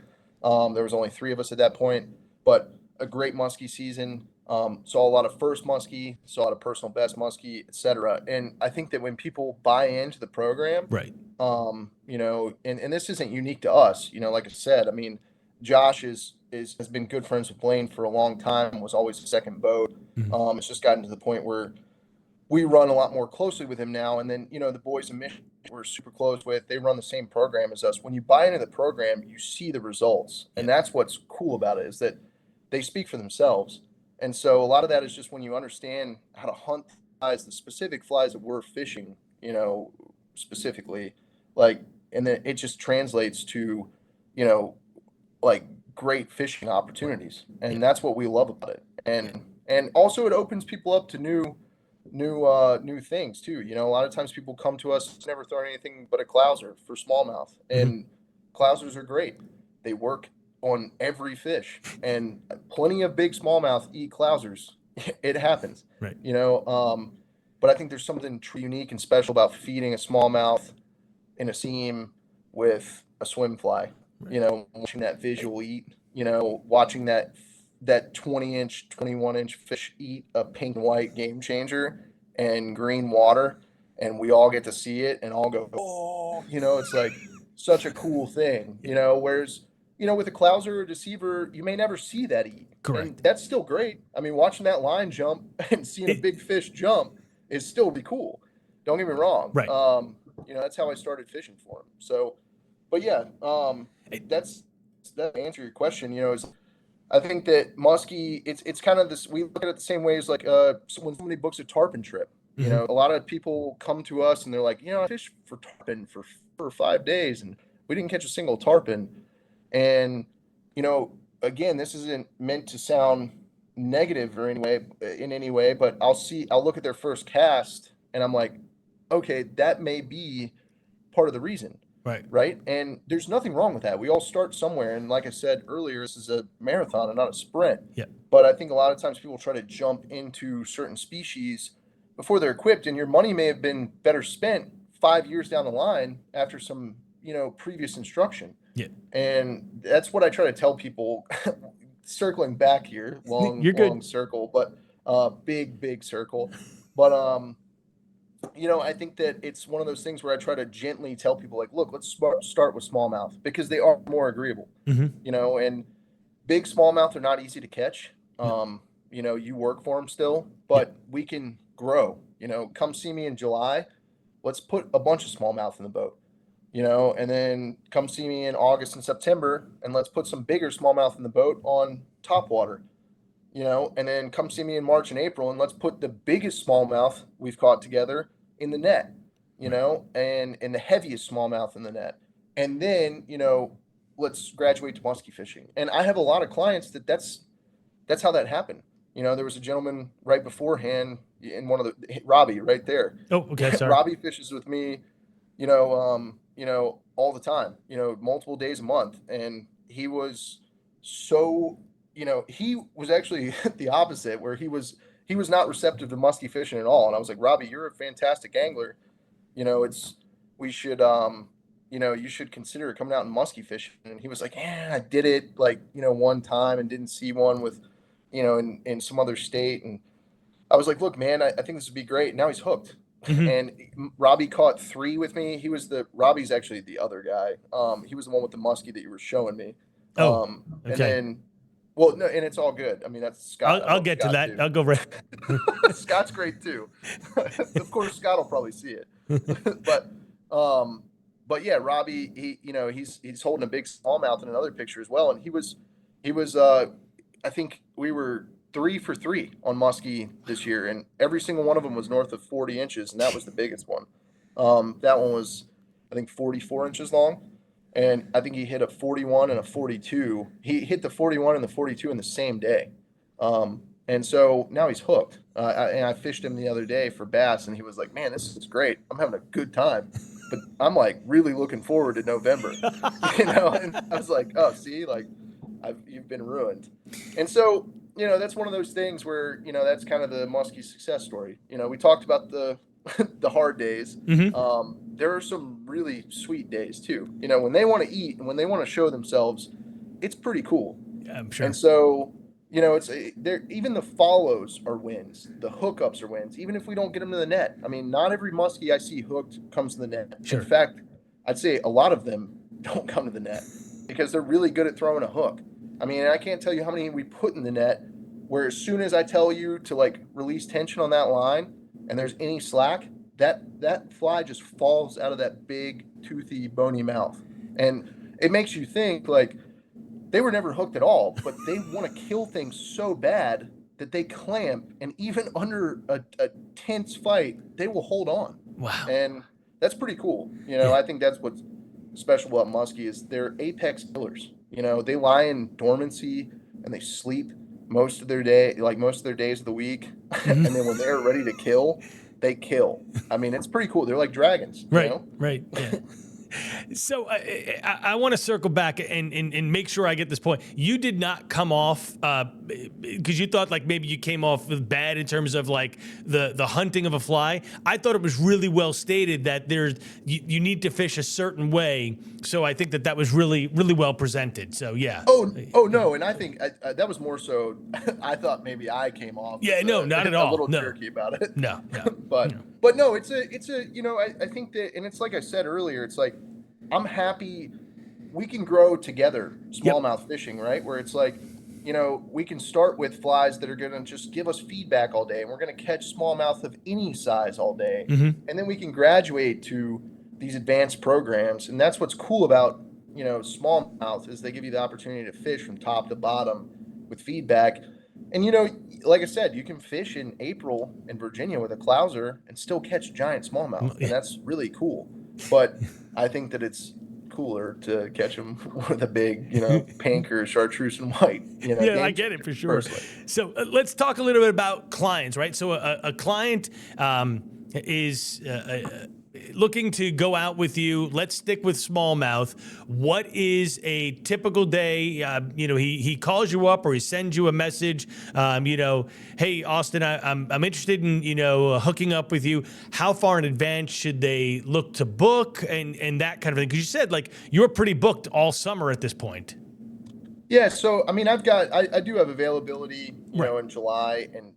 There was only 3 of us at that point, but a great muskie season. Saw a lot of first muskie, saw a lot of personal best muskie, etc. And I think that when people buy into the program, right, and this isn't unique to us. Like I said, I mean, Josh has been good friends with Blaine for a long time. Was always the second boat. It's just gotten to the point where we run a lot more closely with him now. And then, the boys in Michigan we're super close with, they run the same program as us. When you buy into the program, you see the results. And that's what's cool about it, is that they speak for themselves. And so a lot of that is just when you understand how to hunt flies, the specific flies that we're fishing, specifically, and then it just translates to, great fishing opportunities. And that's what we love about it. And also it opens people up to new things too. A lot of times people come to us, never thrown anything but a clouser for smallmouth, and clousers are great. They work on every fish, and plenty of big smallmouth eat clousers. It happens, right? But I think there's something unique and special about feeding a smallmouth in a seam with a swim fly. Right. Watching that visual eat. Watching that 20-inch, 21-inch fish eat a pink and white game changer and green water, and we all get to see it and all go, oh, it's like such a cool thing, whereas, with a clouser or deceiver, you may never see that eat. Correct. And that's still great. I mean, watching that line jump and seeing a big fish jump is still be cool. Don't get me wrong. Right. That's how I started fishing for him. So, but yeah, that's that answer your question, is I think that muskie, it's kind of this, we look at it the same way as like when somebody books a tarpon trip. A lot of people come to us and they're like, I fished for tarpon for 4 or 5 days and we didn't catch a single tarpon. And, again, this isn't meant to sound negative or in any way, but I'll look at their first cast and I'm like, okay, that may be part of the reason. Right. And there's nothing wrong with that. We all start somewhere. And like I said earlier, this is a marathon and not a sprint. Yeah. But I think a lot of times people try to jump into certain species before they're equipped, and your money may have been better spent 5 years down the line after some previous instruction. Yeah. And that's what I try to tell people. Circling back here, You're long good. circle, but big circle. But I think that it's one of those things where I try to gently tell people, like, look, let's start with smallmouth because they are more agreeable. And big smallmouth are not easy to catch. You work for them still, but we can grow. Come see me in July. Let's put a bunch of smallmouth in the boat. And then come see me in August and September, and let's put some bigger smallmouth in the boat on top water. And then come see me in March and April, and let's put the biggest smallmouth we've caught together in the net, and the heaviest smallmouth in the net. And then, let's graduate to musky fishing. And I have a lot of clients that's how that happened. There was a gentleman right beforehand in one of the Robbie right there. Oh, okay. Sorry. Robbie fishes with me, all the time, multiple days a month. And he was so, he was actually the opposite, where he was not receptive to musky fishing at all. And I was like, Robbie, you're a fantastic angler. We should, you should consider coming out and musky fishing. And he was like, yeah, I did it one time and didn't see one with, in some other state. And I was like, look, man, I think this would be great. Now he's hooked. And Robbie caught 3 with me. Robbie's actually the other guy. He was the one with the muskie that you were showing me. Okay. And then, well, no, and it's all good. I mean, that's Scott. I'll get Scott to that. Too. I'll go right. Scott's great too. Of course, Scott will probably see it. But yeah, Robbie, he's holding a big smallmouth in another picture as well. And he was, I think we were 3 for 3 on muskie this year, and every single one of them was north of 40 inches, and that was the biggest one. That one was, I think, 44 inches long, and I think he hit a 41 and a 42. He hit the 41 and the 42 in the same day, and so now he's hooked. I fished him the other day for bass, and he was like, "Man, this is great. I'm having a good time." But I'm like really looking forward to November, And I was like, "Oh, see, like, you've been ruined," and so. That's one of those things where, that's kind of the muskie success story. We talked about the hard days. There are some really sweet days too. When they want to eat and when they want to show themselves, it's pretty cool. Yeah, I'm sure. And so, it's even the follows are wins. The hookups are wins, even if we don't get them to the net. I mean, not every muskie I see hooked comes to the net. Sure. In fact, I'd say a lot of them don't come to the net because they're really good at throwing a hook. I mean, I can't tell you how many we put in the net where as soon as I tell you to release tension on that line and there's any slack, that fly just falls out of that big, toothy, bony mouth. And it makes you think they were never hooked at all, but they want to kill things so bad that they clamp, and even under a tense fight, they will hold on. Wow. And that's pretty cool. I think that's what's special about muskie is they're apex killers. They lie in dormancy and they sleep most of their days of the week. And then when they're ready to kill, they kill. I mean, it's pretty cool. They're like dragons. Right. Right. Yeah. So I want to circle back and make sure I get this point. You did not come off because you thought maybe you came off with bad in terms of the hunting of a fly. I thought it was really well stated that you need to fish a certain way. So I think that was really, really well presented. So yeah. Oh no, and I think that was more so. I thought maybe I came off. Yeah, no, not at all. A little jerky about it. No. But no, it's a I think that, and it's like I said earlier, it's like I'm happy we can grow together smallmouth fishing, right? Where it's we can start with flies that are going to just give us feedback all day, and we're going to catch smallmouth of any size all day. And then we can graduate to these advanced programs. And that's what's cool about, smallmouth is they give you the opportunity to fish from top to bottom with feedback. And, like I said, you can fish in April in Virginia with a clouser and still catch giant smallmouth. And that's really cool. But I think that it's cooler to catch them with a big, pink or chartreuse and white. Yeah, I get it for sure. Personally. So let's talk a little bit about clients, right? So a client is looking to go out with you. Let's stick with smallmouth. What is a typical day? He calls you up or he sends you a message. Hey, Austin, I'm interested in, hooking up with you. How far in advance should they look to book and that kind of thing? Because you said like you're pretty booked all summer at this point. Yeah, so I mean, I do have availability, Right. in July, and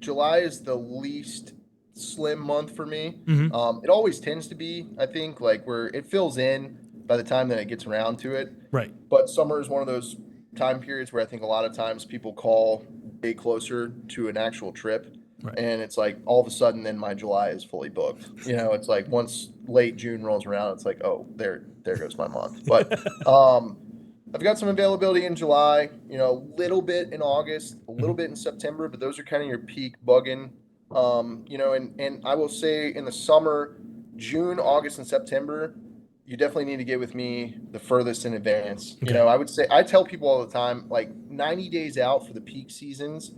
July is the least slim month for me. Mm-hmm. It always tends to be, I think, like where it fills in by the time that it gets around to it. Right. But summer is one of those time periods where I think a lot of times people call way closer to an actual trip. Right. And it's like all of a sudden then my July is fully booked. It's like once late June rolls around, it's like, oh, there goes my month. But I've got some availability in July, a little bit in August, a little bit in September, but those are kind of your peak bugging. And I will say in the summer, June, August, and September, you definitely need to get with me the furthest in advance. Okay. I would say I tell people all the time, like 90 days out for the peak seasons,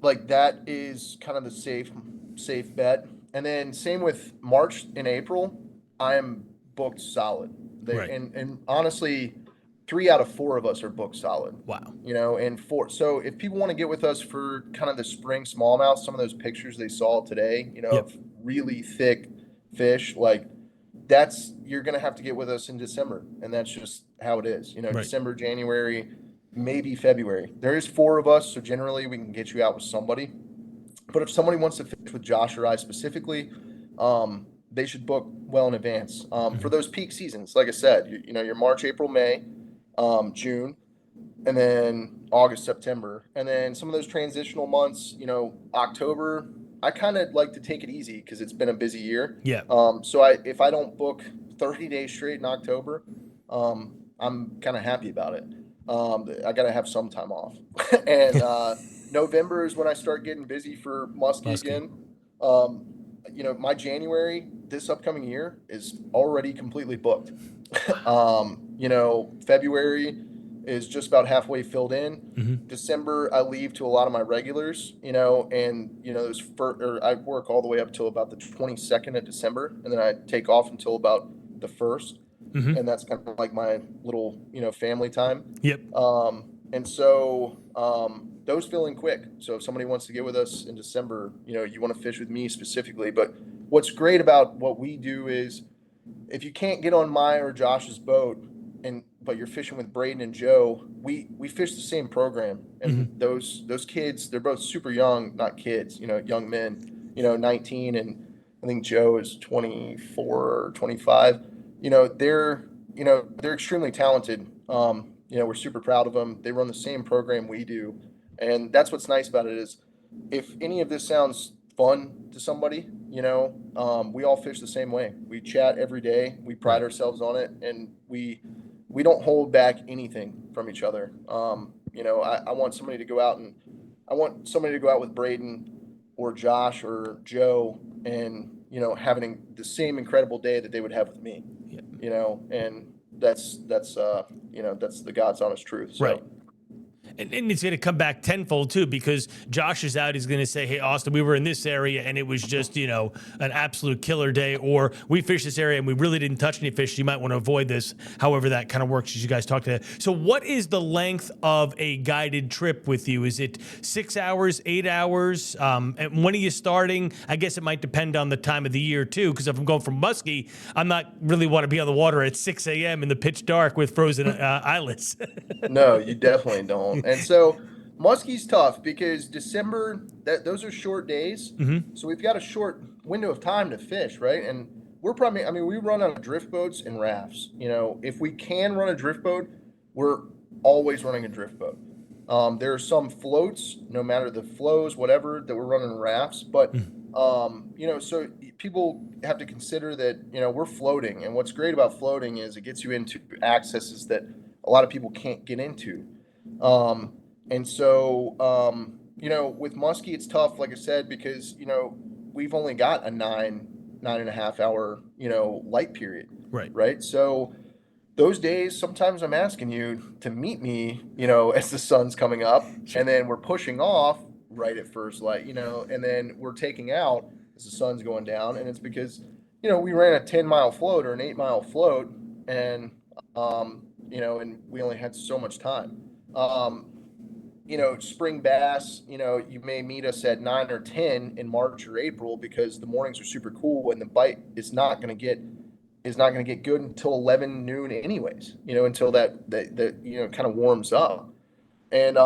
like that is kind of the safe bet. And then same with March and April, I am booked solid. Right. And honestly, 3 out of 4 of us are booked solid. Wow. And 4. So if people want to get with us for kind of the spring smallmouth, some of those pictures they saw today, Yep. of really thick fish, like you're going to have to get with us in December. And that's just how it is, Right. December, January, maybe February. There is 4 of us. So generally we can get you out with somebody. But if somebody wants to fish with Josh or I specifically, they should book well in advance for those peak seasons. Like I said, your March, April, May, June, and then August, September, and then some of those transitional months. October. I kind of like to take it easy because it's been a busy year. Yeah. So if I don't book 30 days straight in October, I'm kind of happy about it. I got to have some time off, and November is when I start getting busy for Musky again. My January this upcoming year is already completely booked. February is just about halfway filled in. Mm-hmm. December, I leave to a lot of my regulars, and I work all the way up till about the 22nd of December, and then I take off until about the 1st. Mm-hmm. And that's kind of like my little, family time. Yep. And so those fill in quick. So if somebody wants to get with us in December, you want to fish with me specifically. But what's great about what we do is if you can't get on my or Josh's boat, but you're fishing with Braden and Joe, we fish the same program. And those kids, they're both super young, not kids, young men, 19, and I think Joe is 24 or 25. They're extremely talented. We're super proud of them. They run the same program we do. And that's what's nice about it is if any of this sounds fun to somebody, we all fish the same way. We chat every day. We pride ourselves on it, and we don't hold back anything from each other. I want somebody to go out with Braden or Josh or Joe and, having the same incredible day that they would have with me, and that's the God's honest truth. So. Right. And it's going to come back tenfold, too, because Josh is out. He's going to say, hey, Austin, we were in this area, and it was just, an absolute killer day. Or we fished this area, and we really didn't touch any fish. You might want to avoid this. However, that kind of works as you guys talk to that. So what is the length of a guided trip with you? Is it 6 hours, 8 hours? And when are you starting? I guess it might depend on the time of the year, too, because if I'm going from Musky, I'm not really want to be on the water at 6 a.m. in the pitch dark with frozen islets. No, you definitely don't. And so Musky's tough because December, those are short days. Mm-hmm. So we've got a short window of time to fish, right? And we run on drift boats and rafts. If we can run a drift boat, we're always running a drift boat. There are some floats, no matter the flows, whatever, that we're running rafts. But, so people have to consider that, we're floating. And what's great about floating is it gets you into accesses that a lot of people can't get into. And so, with Musky, it's tough, like I said, because, we've only got a 9.5 hour, light period. Right. So those days, sometimes I'm asking you to meet me, as the sun's coming up, and then we're pushing off right at first light, and then we're taking out as the sun's going down, and it's because, we ran a 10-mile float or an 8-mile float, and and we only had so much time. Spring bass, you may meet us at 9 or 10 in March or April because the mornings are super cool and the bite is not going to get good until 11 noon anyways, until that kind of warms up. And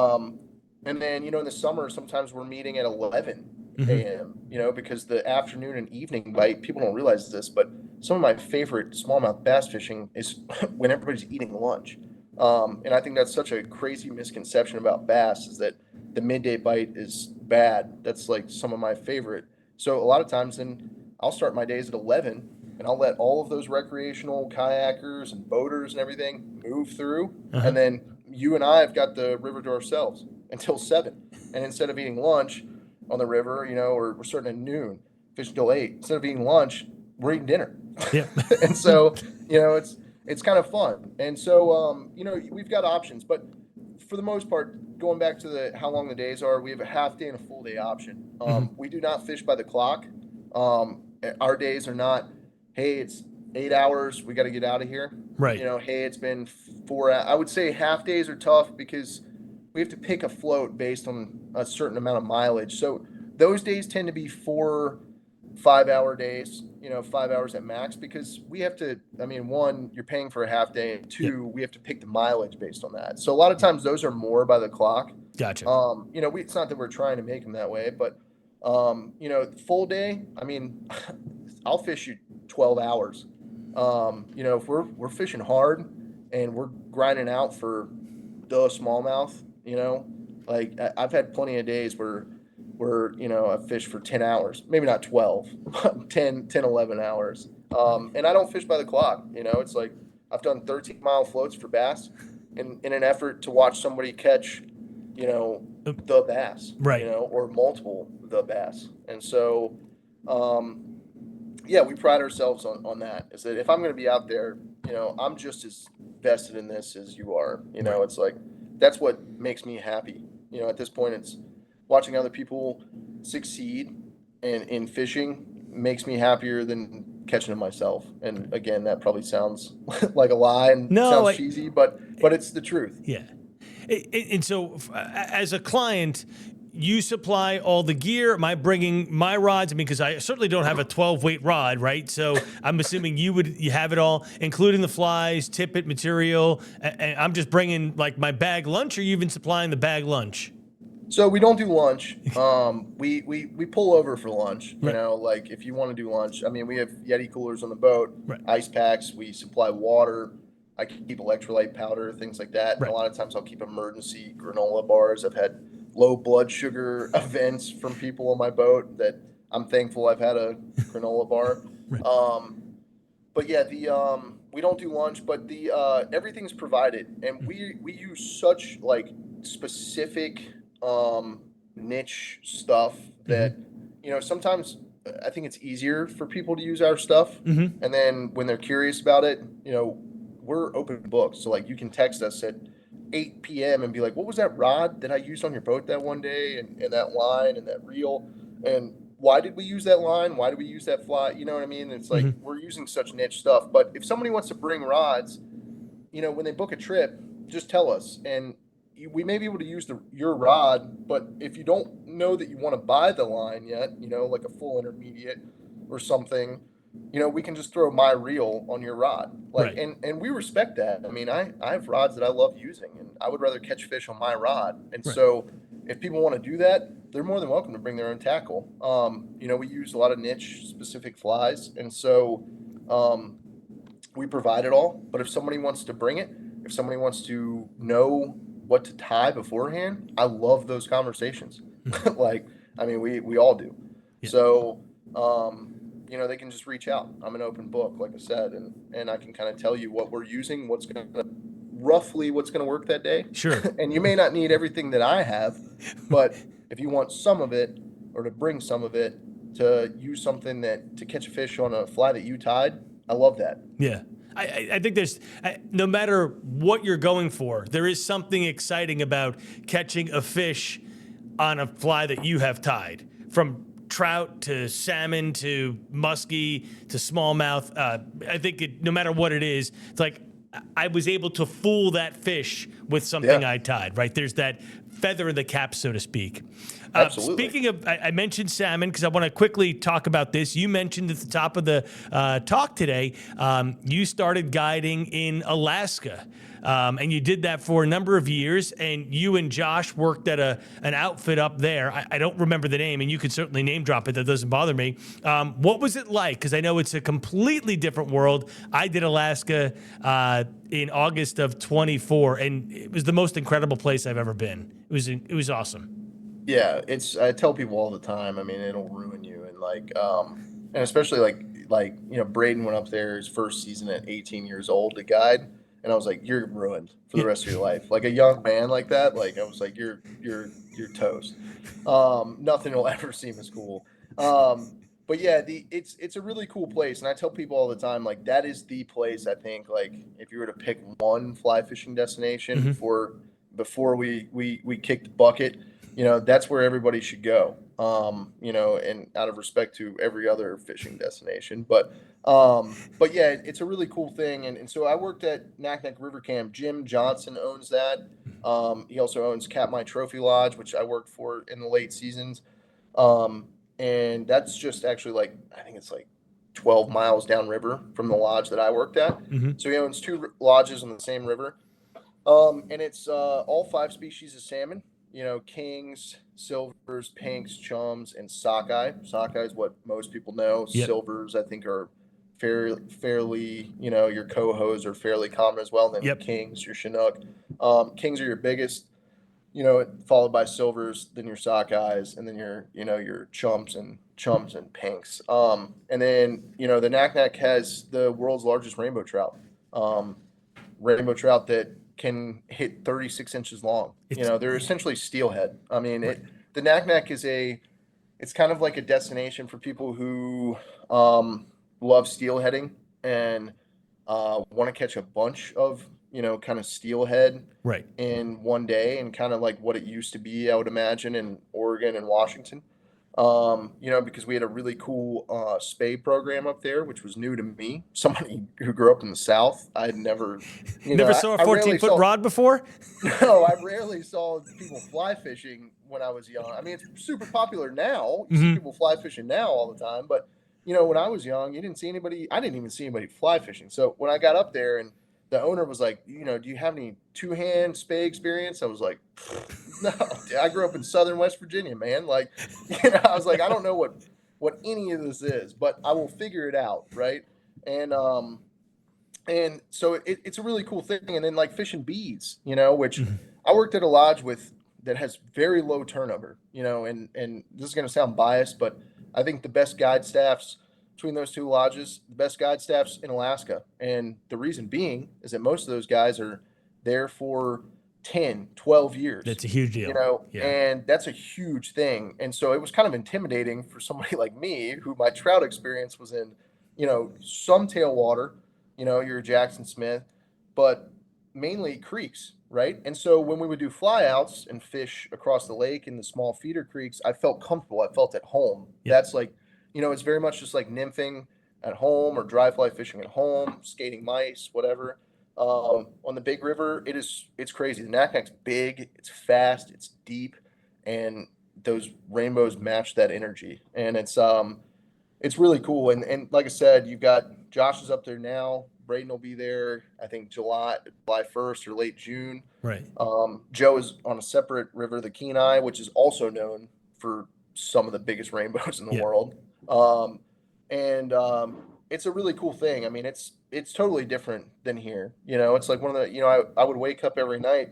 then, in the summer, sometimes we're meeting at 11 a.m., because the afternoon and evening bite, people don't realize this, but some of my favorite smallmouth bass fishing is when everybody's eating lunch. And I think that's such a crazy misconception about bass, is that the midday bite is bad. That's like some of my favorite. So a lot of times then I'll start my days at 11 and I'll let all of those recreational kayakers and boaters and everything move through. And then you and I have got the river to ourselves until 7. And instead of eating lunch on the river, or we're starting at noon, fishing till 8, instead of eating lunch, we're eating dinner. Yeah. And so, it's kind of fun. And so, we've got options, but for the most part, going back to how long the days are, we have a half day and a full day option. We do not fish by the clock. Our days are not, hey, it's 8 hours, we got to get out of here. Right. Hey, it's been 4 hours. I would say half days are tough because we have to pick a float based on a certain amount of mileage. So those days tend to be 4 5-hour days, 5 hours at max, because we have to, one, you're paying for a half day, and 2, we have to pick the mileage based on that. So a lot of times those are more by the clock. Gotcha. It's not that we're trying to make them that way, but, full day, I'll fish you 12 hours. If we're fishing hard and we're grinding out for the smallmouth, like I've had plenty of days where I've fished for 10 hours, maybe not 12, but 10, 11 hours. And I don't fish by the clock. It's like I've done 13-mile floats for bass in an effort to watch somebody catch, the bass, right. or multiple the bass. And so, we pride ourselves on that, is that if I'm going to be out there, I'm just as vested in this as you are. Right. It's like, that's what makes me happy. At this point, it's watching other people succeed in fishing makes me happier than catching them myself. And again, that probably sounds like a lie and sounds cheesy, but it's the truth. Yeah. And so as a client, you supply all the gear. Am I bringing my rods? Because I certainly don't have a 12-weight rod, right? So I'm assuming you have it all, including the flies, tippet material, and I'm just bringing like my bag lunch, or you even supplying the bag lunch? So we don't do lunch. We pull over for lunch. Right. Like if you want to do lunch, we have Yeti coolers on the boat, right. Ice packs. We supply water. I can keep electrolyte powder, things like that. Right. A lot of times I'll keep emergency granola bars. I've had low blood sugar events from people on my boat that I'm thankful I've had a granola bar. Right. But yeah, we don't do lunch, but everything's provided, and we use such like specific niche stuff that sometimes I think it's easier for people to use our stuff, and then when they're curious about it, we're open books. So like you can text us at 8 p.m. and be like, what was that rod that I used on your boat that one day, and that line and that reel, and why did we use that line? Why did we use that fly? You know what I mean? It's like we're using such niche stuff. But if somebody wants to bring rods, when they book a trip, just tell us, and we may be able to use your rod. But if you don't know that you want to buy the line yet, like a full intermediate or something, we can just throw my reel on your rod. Like, right. and we respect that. I have rods that I love using, and I would rather catch fish on my rod. And Right. so if people want to do that, they're more than welcome to bring their own tackle. We use a lot of niche specific flies. And so, we provide it all, but if somebody wants to bring it, if somebody wants to know what to tie beforehand, I love those conversations. We all do. Yeah. So, they can just reach out. I'm an open book, like I said, and I can kind of tell you what we're using, roughly what's going to work that day. Sure. And you may not need everything that I have, but if you want some of it, or to bring some of it, to use something to catch a fish on a fly that you tied, I love that. Yeah. I think there's, no matter what you're going for, there is something exciting about catching a fish on a fly that you have tied. From trout to salmon to musky to smallmouth. I think no matter what it is, it's like I was able to fool that fish with something I tied, right? There's that feather in the cap, so to speak. Absolutely. Speaking of, I mentioned salmon because I want to quickly talk about this. You mentioned at the top of the talk today, you started guiding in Alaska. And you did that for a number of years, and you and Josh worked at an outfit up there. I don't remember the name, and you could certainly name drop it. That doesn't bother me. What was it like? Because I know it's a completely different world. I did Alaska in August of 24, and it was the most incredible place I've ever been. It was awesome. Yeah, I tell people all the time. I mean, it'll ruin you, and and especially Braden went up there his first season at 18 years old to guide, and I was like, you're ruined for the rest of your life. Like a young man like that, like I was like, you're toast. Nothing will ever seem as cool. But yeah, it's a really cool place, and I tell people all the time, like that is the place I think, like if you were to pick one fly fishing destination before we kick the bucket, that's where everybody should go. And out of respect to every other fishing destination, but yeah, it's a really cool thing. And so I worked at Naknek River Camp. Jim Johnson owns that. He also owns Katmai Trophy Lodge, which I worked for in the late seasons. And that's just actually I think it's 12 miles downriver from the lodge that I worked at. So he owns two lodges on the same river. And it's all 5 species of salmon, kings, silvers, pinks, chums, and sockeye. Sockeye is what most people know. Yep. Silvers, I think, are fairly, your cohos are fairly common as well. And then kings, your Chinook. Kings are your biggest, followed by silvers, then your sockeyes, and then your chums and pinks. And then, the Naknek has the world's largest rainbow trout. Rainbow trout that can hit 36 inches long. They're essentially steelhead. I mean, the Naknek it's kind of like a destination for people who love steelheading and want to catch a bunch of, kind of steelhead in one day, and kind of like what it used to be, I would imagine, in Oregon and Washington. Because we had a really cool spay program up there, which was new to me. Somebody who grew up in the South, I had never, never saw a 14-foot rod before. No, I rarely saw people fly fishing when I was young. I mean, it's super popular now. You see people fly fishing now all the time, but when I was young, you didn't see anybody. I didn't even see anybody fly fishing. So when I got up there and the owner was like, do you have any two-hand spay experience? I was like, no, I grew up in Southern West Virginia, man. Like, I was like, I don't know what any of this is, but I will figure it out, right? And so it's a really cool thing. And then fishing beads, which I worked at a lodge that has very low turnover, and this is going to sound biased, but I think the best guide staffs between those two lodges, the best guide staffs in Alaska. And the reason being is that most of those guys are there for 10, 12 years. That's a huge deal. And that's a huge thing. And so it was kind of intimidating for somebody like me, who my trout experience was in, some tailwater, your Jackson Smith, but mainly creeks, right? And so when we would do flyouts and fish across the lake in the small feeder creeks, I felt comfortable. I felt at home. That's it's very much just like nymphing at home or dry fly fishing at home, skating mice, whatever. On the big river, it's crazy. The Naknek's big, it's fast, it's deep, and those rainbows match that energy. And it's really cool. And like I said, you've got Josh is up there now. Braden will be there, I think July 1st or late June. Right. Joe is on a separate river, the Kenai, which is also known for some of the biggest rainbows in the world. It's a really cool thing. I mean, it's totally different than here. It's like one of the, I would wake up every night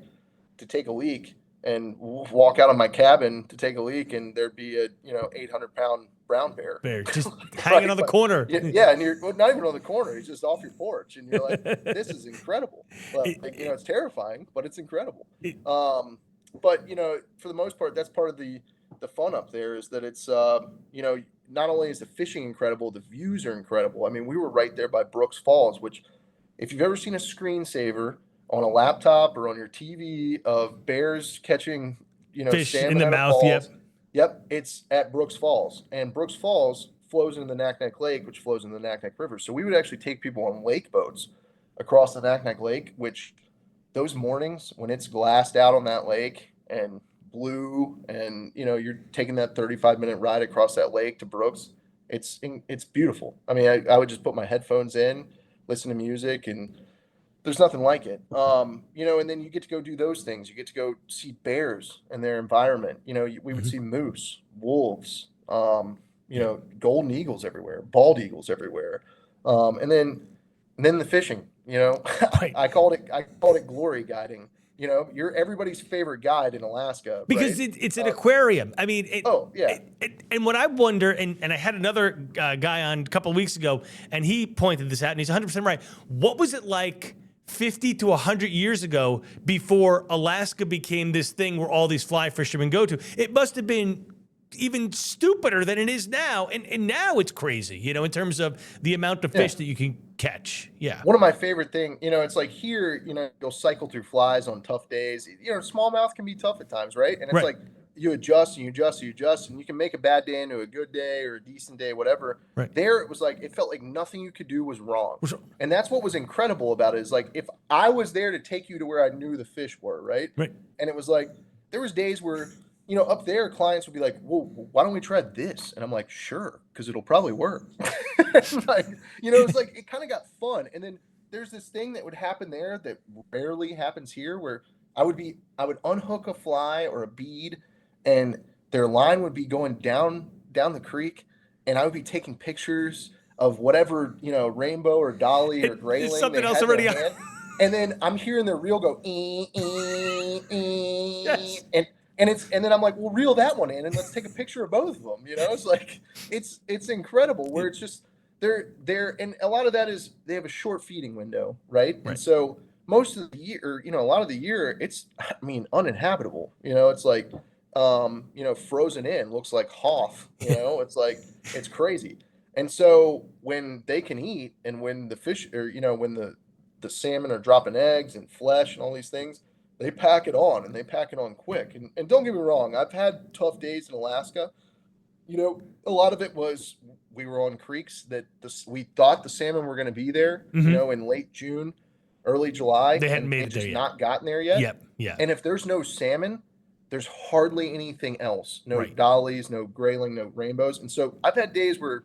to take a leak and walk out of my cabin to take a leak, and there'd be a 800-pound brown bear just hanging on the corner. Yeah, and you're not even on the corner; he's just off your porch, and you're like, "This is incredible." But it's terrifying, but it's incredible. But for the most part, that's part of the fun up there, is that it's not only is the fishing incredible, the views are incredible. I mean, we were right there by Brooks Falls, which, if you've ever seen a screensaver on a laptop or on your TV of bears catching, fish salmon in the out of mouth, falls, Yep, it's at Brooks Falls, and Brooks Falls flows into the Naknek Lake, which flows into the Naknek River. So we would actually take people on lake boats across the Naknek Lake, which those mornings when it's glassed out on that lake and blue, and you're taking that 35-minute ride across that lake to Brooks, it's beautiful. I mean, I would just put my headphones in, listen to music, and there's nothing like it. And then you get to go do those things. You get to go see bears in their environment. We would see moose, wolves, golden eagles everywhere, bald eagles everywhere. And then the fishing, Right. I called it glory guiding. You're everybody's favorite guide in Alaska, Because right? it's an aquarium. I mean, Oh, yeah. And what I wonder, and I had another guy on a couple of weeks ago, and he pointed this out, and he's 100% right. What was it like 50 to 100 years ago before Alaska became this thing where all these fly fishermen go to? It must have been even stupider than it is now. And now it's crazy, in terms of the amount of fish that you can catch. Yeah. One of my favorite thing, it's like here, you'll cycle through flies on tough days. Smallmouth can be tough at times, right? And it's Right. like you adjust and you adjust and you adjust, and you can make a bad day into a good day or a decent day, whatever. Right. There, it was like it felt like nothing you could do was wrong. Was- And that's what was incredible about it, is like if I was there to take you to where I knew the fish were, right? Right. And it was like there was days where up there, clients would be like, "Well, why don't we try this?" And I'm like, "Sure, because it'll probably work." Like, it's like it kind of got fun. And then there's this thing that would happen there that rarely happens here, where I would unhook a fly or a bead, and their line would be going down the creek, and I would be taking pictures of whatever rainbow or dolly or grayling. There's something they else had already their hand. And then I'm hearing their reel go Yes. and then I'm like, well, reel that one in and let's take a picture of both of them. It's like it's incredible where it's just they're and a lot of that is they have a short feeding window, right? And so most of the year, a lot of the year, it's uninhabitable. It's like frozen in, looks like Hoth. It's like it's crazy. And so when they can eat, and when the fish, or when the salmon are dropping eggs and flesh and all these things, they pack it on, and they pack it on quick. And don't get me wrong, I've had tough days in Alaska. A lot of it was we were on creeks that we thought the salmon were going to be there, in late June, early July. They hadn't made it just there yet. not gotten there yet. Yep. Yeah. And if there's no salmon, there's hardly anything else. No Right. dollies, no grayling, no rainbows. And so I've had days where,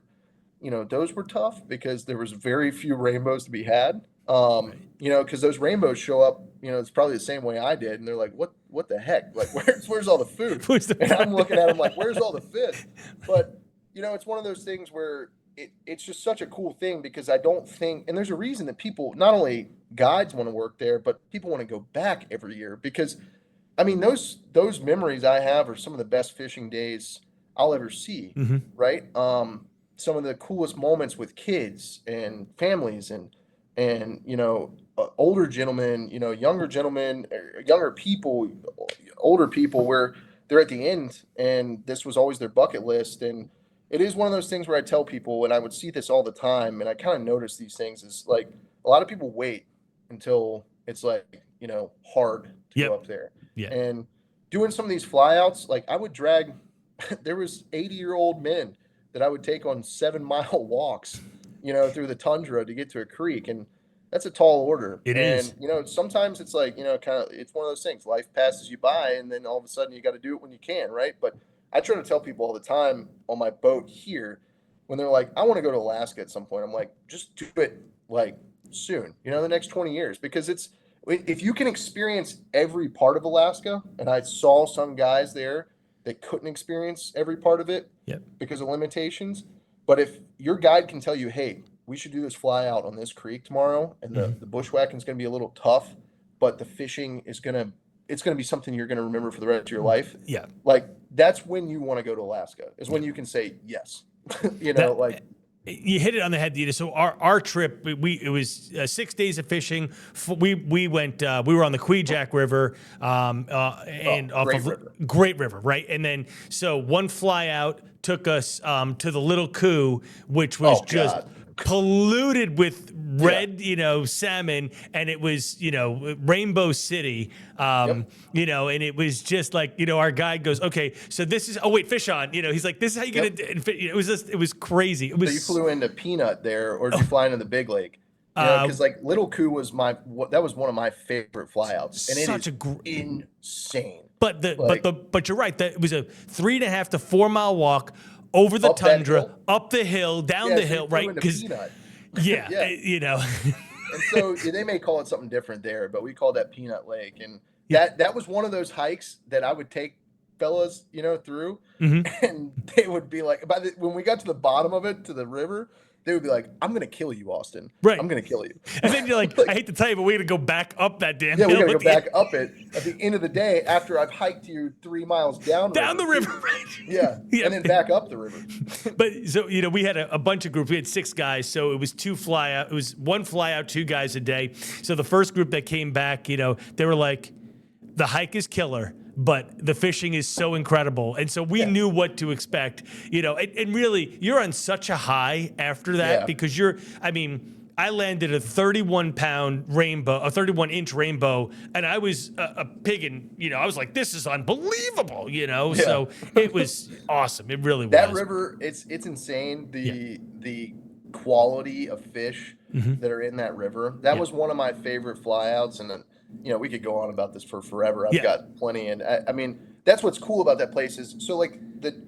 those were tough because there was very few rainbows to be had. Because those rainbows show up, it's probably the same way I did, and they're like, "What the heck? Like, where's all the food?" And I'm looking at them like, "Where's all the fish?" But it's one of those things where it's just such a cool thing, because I don't think, and there's a reason that people, not only guides want to work there, but people want to go back every year, because those memories I have are some of the best fishing days I'll ever see, right? Some of the coolest moments with kids and families and older gentlemen, younger gentlemen, younger people, older people, where they're at the end, and this was always their bucket list. And it is one of those things where I tell people, and I would see this all the time, and I kind of notice these things, is like a lot of people wait until it's like, hard to go up there. Yeah. And doing some of these flyouts, like I would drag, there was 80-year-old men that I would take on 7-mile walks, through the tundra to get to a creek. And that's a tall order. It is. Sometimes it's like, it's one of those things. Life passes you by, and then all of a sudden you got to do it when you can, right? But I try to tell people all the time on my boat here, when they're like, I want to go to Alaska at some point, I'm like, just do it like soon, the next 20 years, because if you can experience every part of Alaska, and I saw some guys there that couldn't experience every part of it because of limitations. But if your guide can tell you, hey, we should do this fly out on this creek tomorrow, and the bushwhacking is going to be a little tough, but the fishing is it's going to be something you're going to remember for the rest of your life. Yeah. Like, that's when you want to go to Alaska, is when you can say yes. You hit it on the head, Dita. So our trip, it was 6 days of fishing. We went. We were on the Kvichak River, and off great of river. Great River, right? And then so one fly out took us to the Little Coup, which was just polluted with red, salmon, and it was, Rainbow City, Yep. and it was just like, our guide goes, okay, so this is, oh wait, fish on, he's like, this is how you Yep. get it. It was crazy. It So you was, flew into Peanut there, or did you fly into the Big Lake? Because like Little Coup was that was one of my favorite flyouts, and it such is a insane. but you're right. That it was a 3.5 to 4 mile walk over the Up that tundra, hill? up the hill, down Yeah, the so you hill, flew right? into Because Peanut. yeah, Yeah. And so they may call it something different there, but we call that Peanut Lake. And Yeah. that was one of those hikes that I would take fellas, through, Mm-hmm. and they would be like, when we got to the bottom of it, to the river, they would be like, "I'm gonna kill you, Austin. Right. I'm gonna kill you." And then you're like, I hate to tell you, but we got to go back up that damn Yeah, we hill. gotta at go the back up it at the end of the day after I've hiked you 3 miles down down the river, too. right? Yeah, Yeah. and then back up the river. But so we had a bunch of groups. We had 6 guys, so it was 2 fly out. It was 1 fly out, 2 guys a day. So the first group that came back, they were like, the hike is killer, but the fishing is so incredible, and so we knew what to expect. And really, you're on such a high after that because I landed a 31-pound rainbow, a 31-inch rainbow, and I was a pig, and I was like, "This is unbelievable," So it was awesome. It really was. That river, it's insane. The quality of fish that are in that river. That was one of my favorite flyouts, and then we could go on about this for forever. I've got plenty, and I mean that's what's cool about that place is so like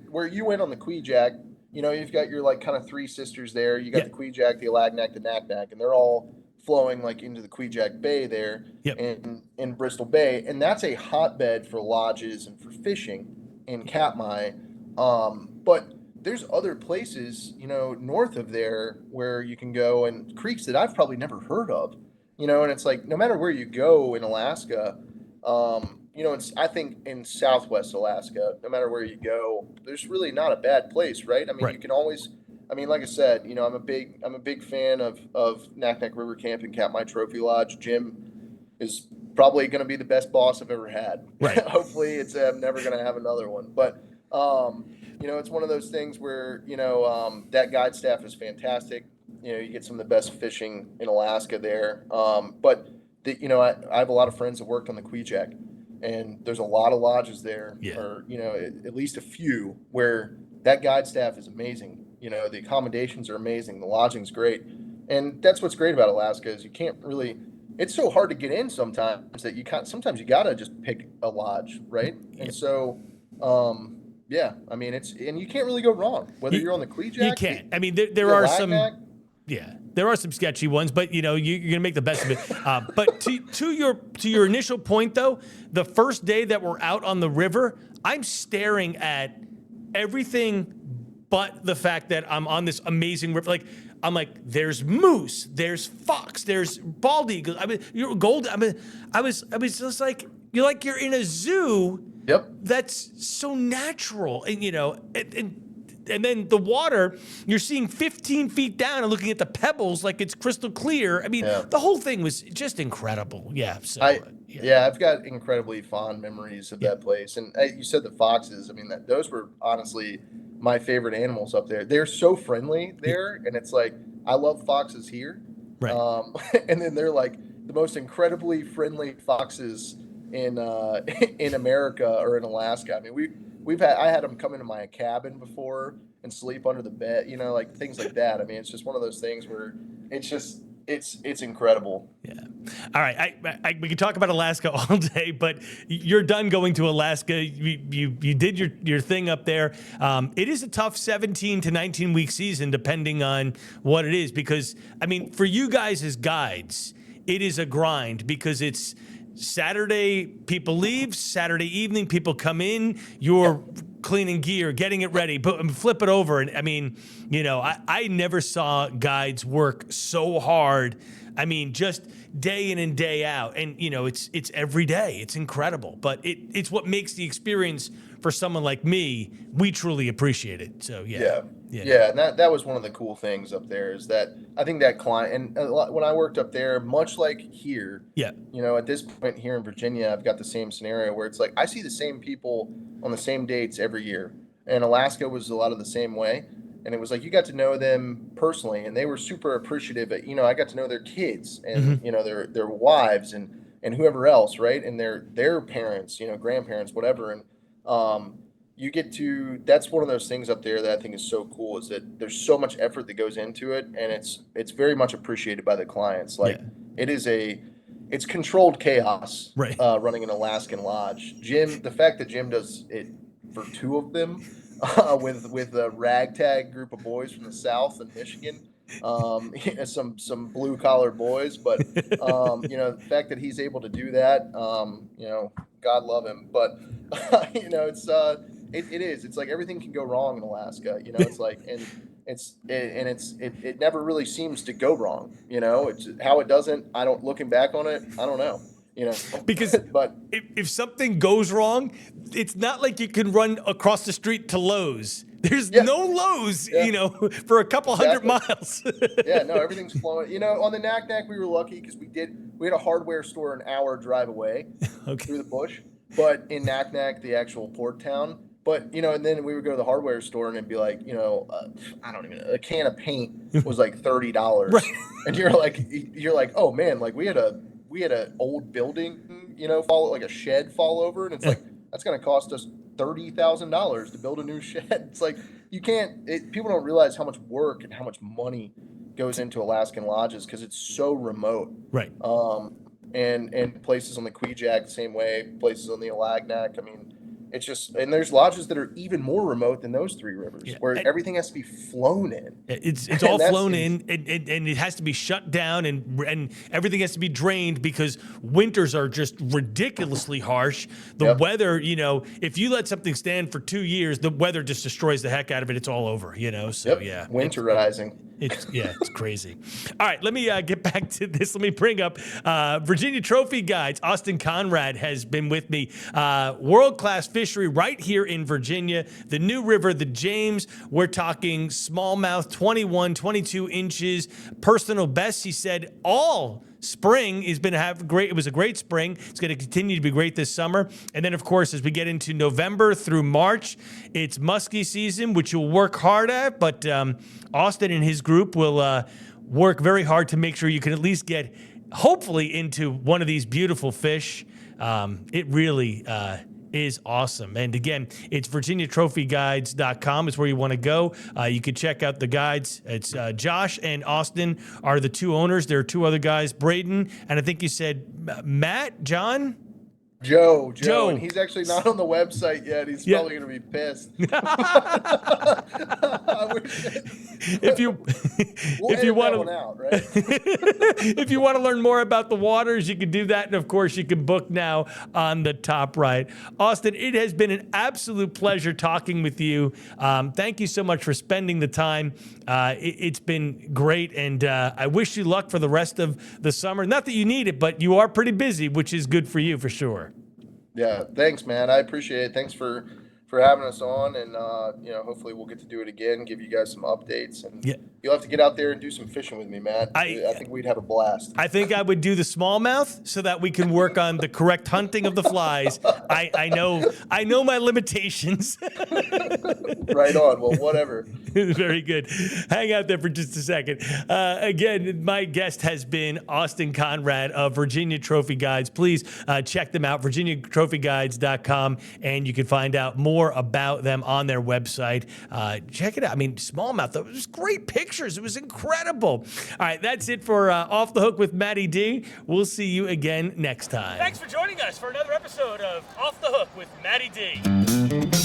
where you went on the Kvichak. You've got your like kind of 3 sisters there. You got the Kvichak, the Alagnak, the Naknak, and they're all flowing like into the Kvichak Bay there in Bristol Bay, and that's a hotbed for lodges and for fishing in Katmai. But there's other places, north of there where you can go, and creeks that I've probably never heard of, and it's like no matter where you go in Alaska, I think in Southwest Alaska, no matter where you go, there's really not a bad place, right? I mean, you can always, like I said, I'm a big fan of Naknek River Camp and Katmai Trophy Lodge. Jim is probably going to be the best boss I've ever had. Right. Hopefully, I'm never going to have another one, but. It's one of those things where, that guide staff is fantastic. You get some of the best fishing in Alaska there. But I have a lot of friends that worked on the Kvichak, and there's a lot of lodges there, or, at least a few where that guide staff is amazing. The accommodations are amazing. The lodging's great. And that's what's great about Alaska is you can't really, it's so hard to get in sometimes that sometimes you got to just pick a lodge. Right. And so, yeah, and you can't really go wrong whether you're on the Kvichak. You can't. There are some. Yeah, there are some sketchy ones, but you're gonna make the best of it. But to your initial point though, the first day that we're out on the river, I'm staring at everything but the fact that I'm on this amazing river. Like I'm like, there's moose, there's fox, there's bald eagle. You're gold. I was just like you're in a zoo. Yep. That's so natural. And, and then the water, you're seeing 15 feet down and looking at the pebbles like it's crystal clear. The whole thing was just incredible. Yeah. So, I've got incredibly fond memories of that place. And you said the foxes. Those were honestly my favorite animals up there. They're so friendly there. And it's like, I love foxes here. Right. And then they're like the most incredibly friendly foxes in America or in Alaska. I had them come into my cabin before and sleep under the bed, like things like that. It's just one of those things where it's incredible. Yeah. All right. We can talk about Alaska all day, but you're done going to Alaska. You did your thing up there. It is a tough 17 to 19 week season, depending on what it is, because for you guys as guides, it is a grind because it's Saturday, people leave. Saturday evening, people come in. You're cleaning gear, getting it ready, flip it over. And I never saw guides work so hard. Just day in and day out. And, it's every day. It's incredible. But it's what makes the experience for someone like me, we truly appreciate it. So, yeah. And that was one of the cool things up there is that I think that client, and when I worked up there, much like here, at this point here in Virginia, I've got the same scenario where it's like I see the same people on the same dates every year. And Alaska was a lot of the same way. And it was like, you got to know them personally, and they were super appreciative. I got to know their kids and, their wives and whoever else, right? And their parents, grandparents, whatever. And that's one of those things up there that I think is so cool, is that there's so much effort that goes into it, and it's very much appreciated by the clients. Like, it's controlled chaos, right? Running an Alaskan lodge. The fact that Jim does it for two of them, with a ragtag group of boys from the South and Michigan, some blue collar boys, but the fact that he's able to do that, God love him. But it's like everything can go wrong in Alaska. It's like, and it never really seems to go wrong. It's how it doesn't. Looking back on it, I don't know. Because but if something goes wrong, it's not like you can run across the street to Lowe's. There's no Lowe's, for a couple hundred miles. Yeah, no, everything's flowing. On the Knack we were lucky because we had a hardware store an hour drive away through the bush. But in Knack, the actual port town. But, and then we would go to the hardware store and it'd be like, a can of paint was like $30. Right. And you're like, oh man, like we had an old building, a shed fall over, and it's like, that's going to cost us $30,000 to build a new shed. It's like, people don't realize how much work and how much money goes into Alaskan lodges because it's so remote. Right. And places on the Kvichak the same way, places on the Alagnak. I mean, it's just, and there's lodges that are even more remote than those three rivers, where everything has to be flown in. It's all flown in, and it has to be shut down, and everything has to be drained because winters are just ridiculously harsh. The weather, if you let something stand for 2 years, the weather just destroys the heck out of it. It's all over, So winterizing. It's crazy. All right, let me get back to this. Let me bring up Virginia Trophy Guides. Austin Conrad has been with me. World-class fishery right here in Virginia. The New River, the James. We're talking smallmouth, 21, 22 inches. Personal best, he said, all spring is going to have great. It was a great spring. It's going to continue to be great this summer. And then, of course, as we get into November through March, it's musky season, which you'll work hard at. But Austin and his group will work very hard to make sure you can at least get, hopefully, into one of these beautiful fish. It really is awesome. And again, it's virginiatrophyguides.com is where you want to go. You can check out the guides. It's Josh and Austin are the two owners. There are two other guys, Braden, and I think you said Matt, John? Joe, and he's actually not on the website yet. He's probably going to be pissed. If you want to out, right? If you want to learn more about the waters, you can do that, and of course, you can book now on the top right. Austin, it has been an absolute pleasure talking with you. Thank you so much for spending the time. It's been great, and I wish you luck for the rest of the summer. Not that you need it, but you are pretty busy, which is good for you for sure. Yeah, thanks, man. I appreciate it. Thanks for having us on, and hopefully we'll get to do it again, give you guys some updates, and you'll have to get out there and do some fishing with me, Matt. I think we'd have a blast. I think I would do the smallmouth so that we can work on the correct hunting of the flies. I know my limitations. Right on. Well, whatever. Very good. Hang out there for just a second. Again, my guest has been Austin Conrad of Virginia Trophy Guides. Please check them out, virginiatrophyguides.com, and you can find out more about them on their website. Check it out. I mean, smallmouth, it was great pictures. It was incredible. All right, that's it for Off the Hook with MattyD. We'll see you again next time. Thanks for joining us for another episode of Off the Hook with MattyD.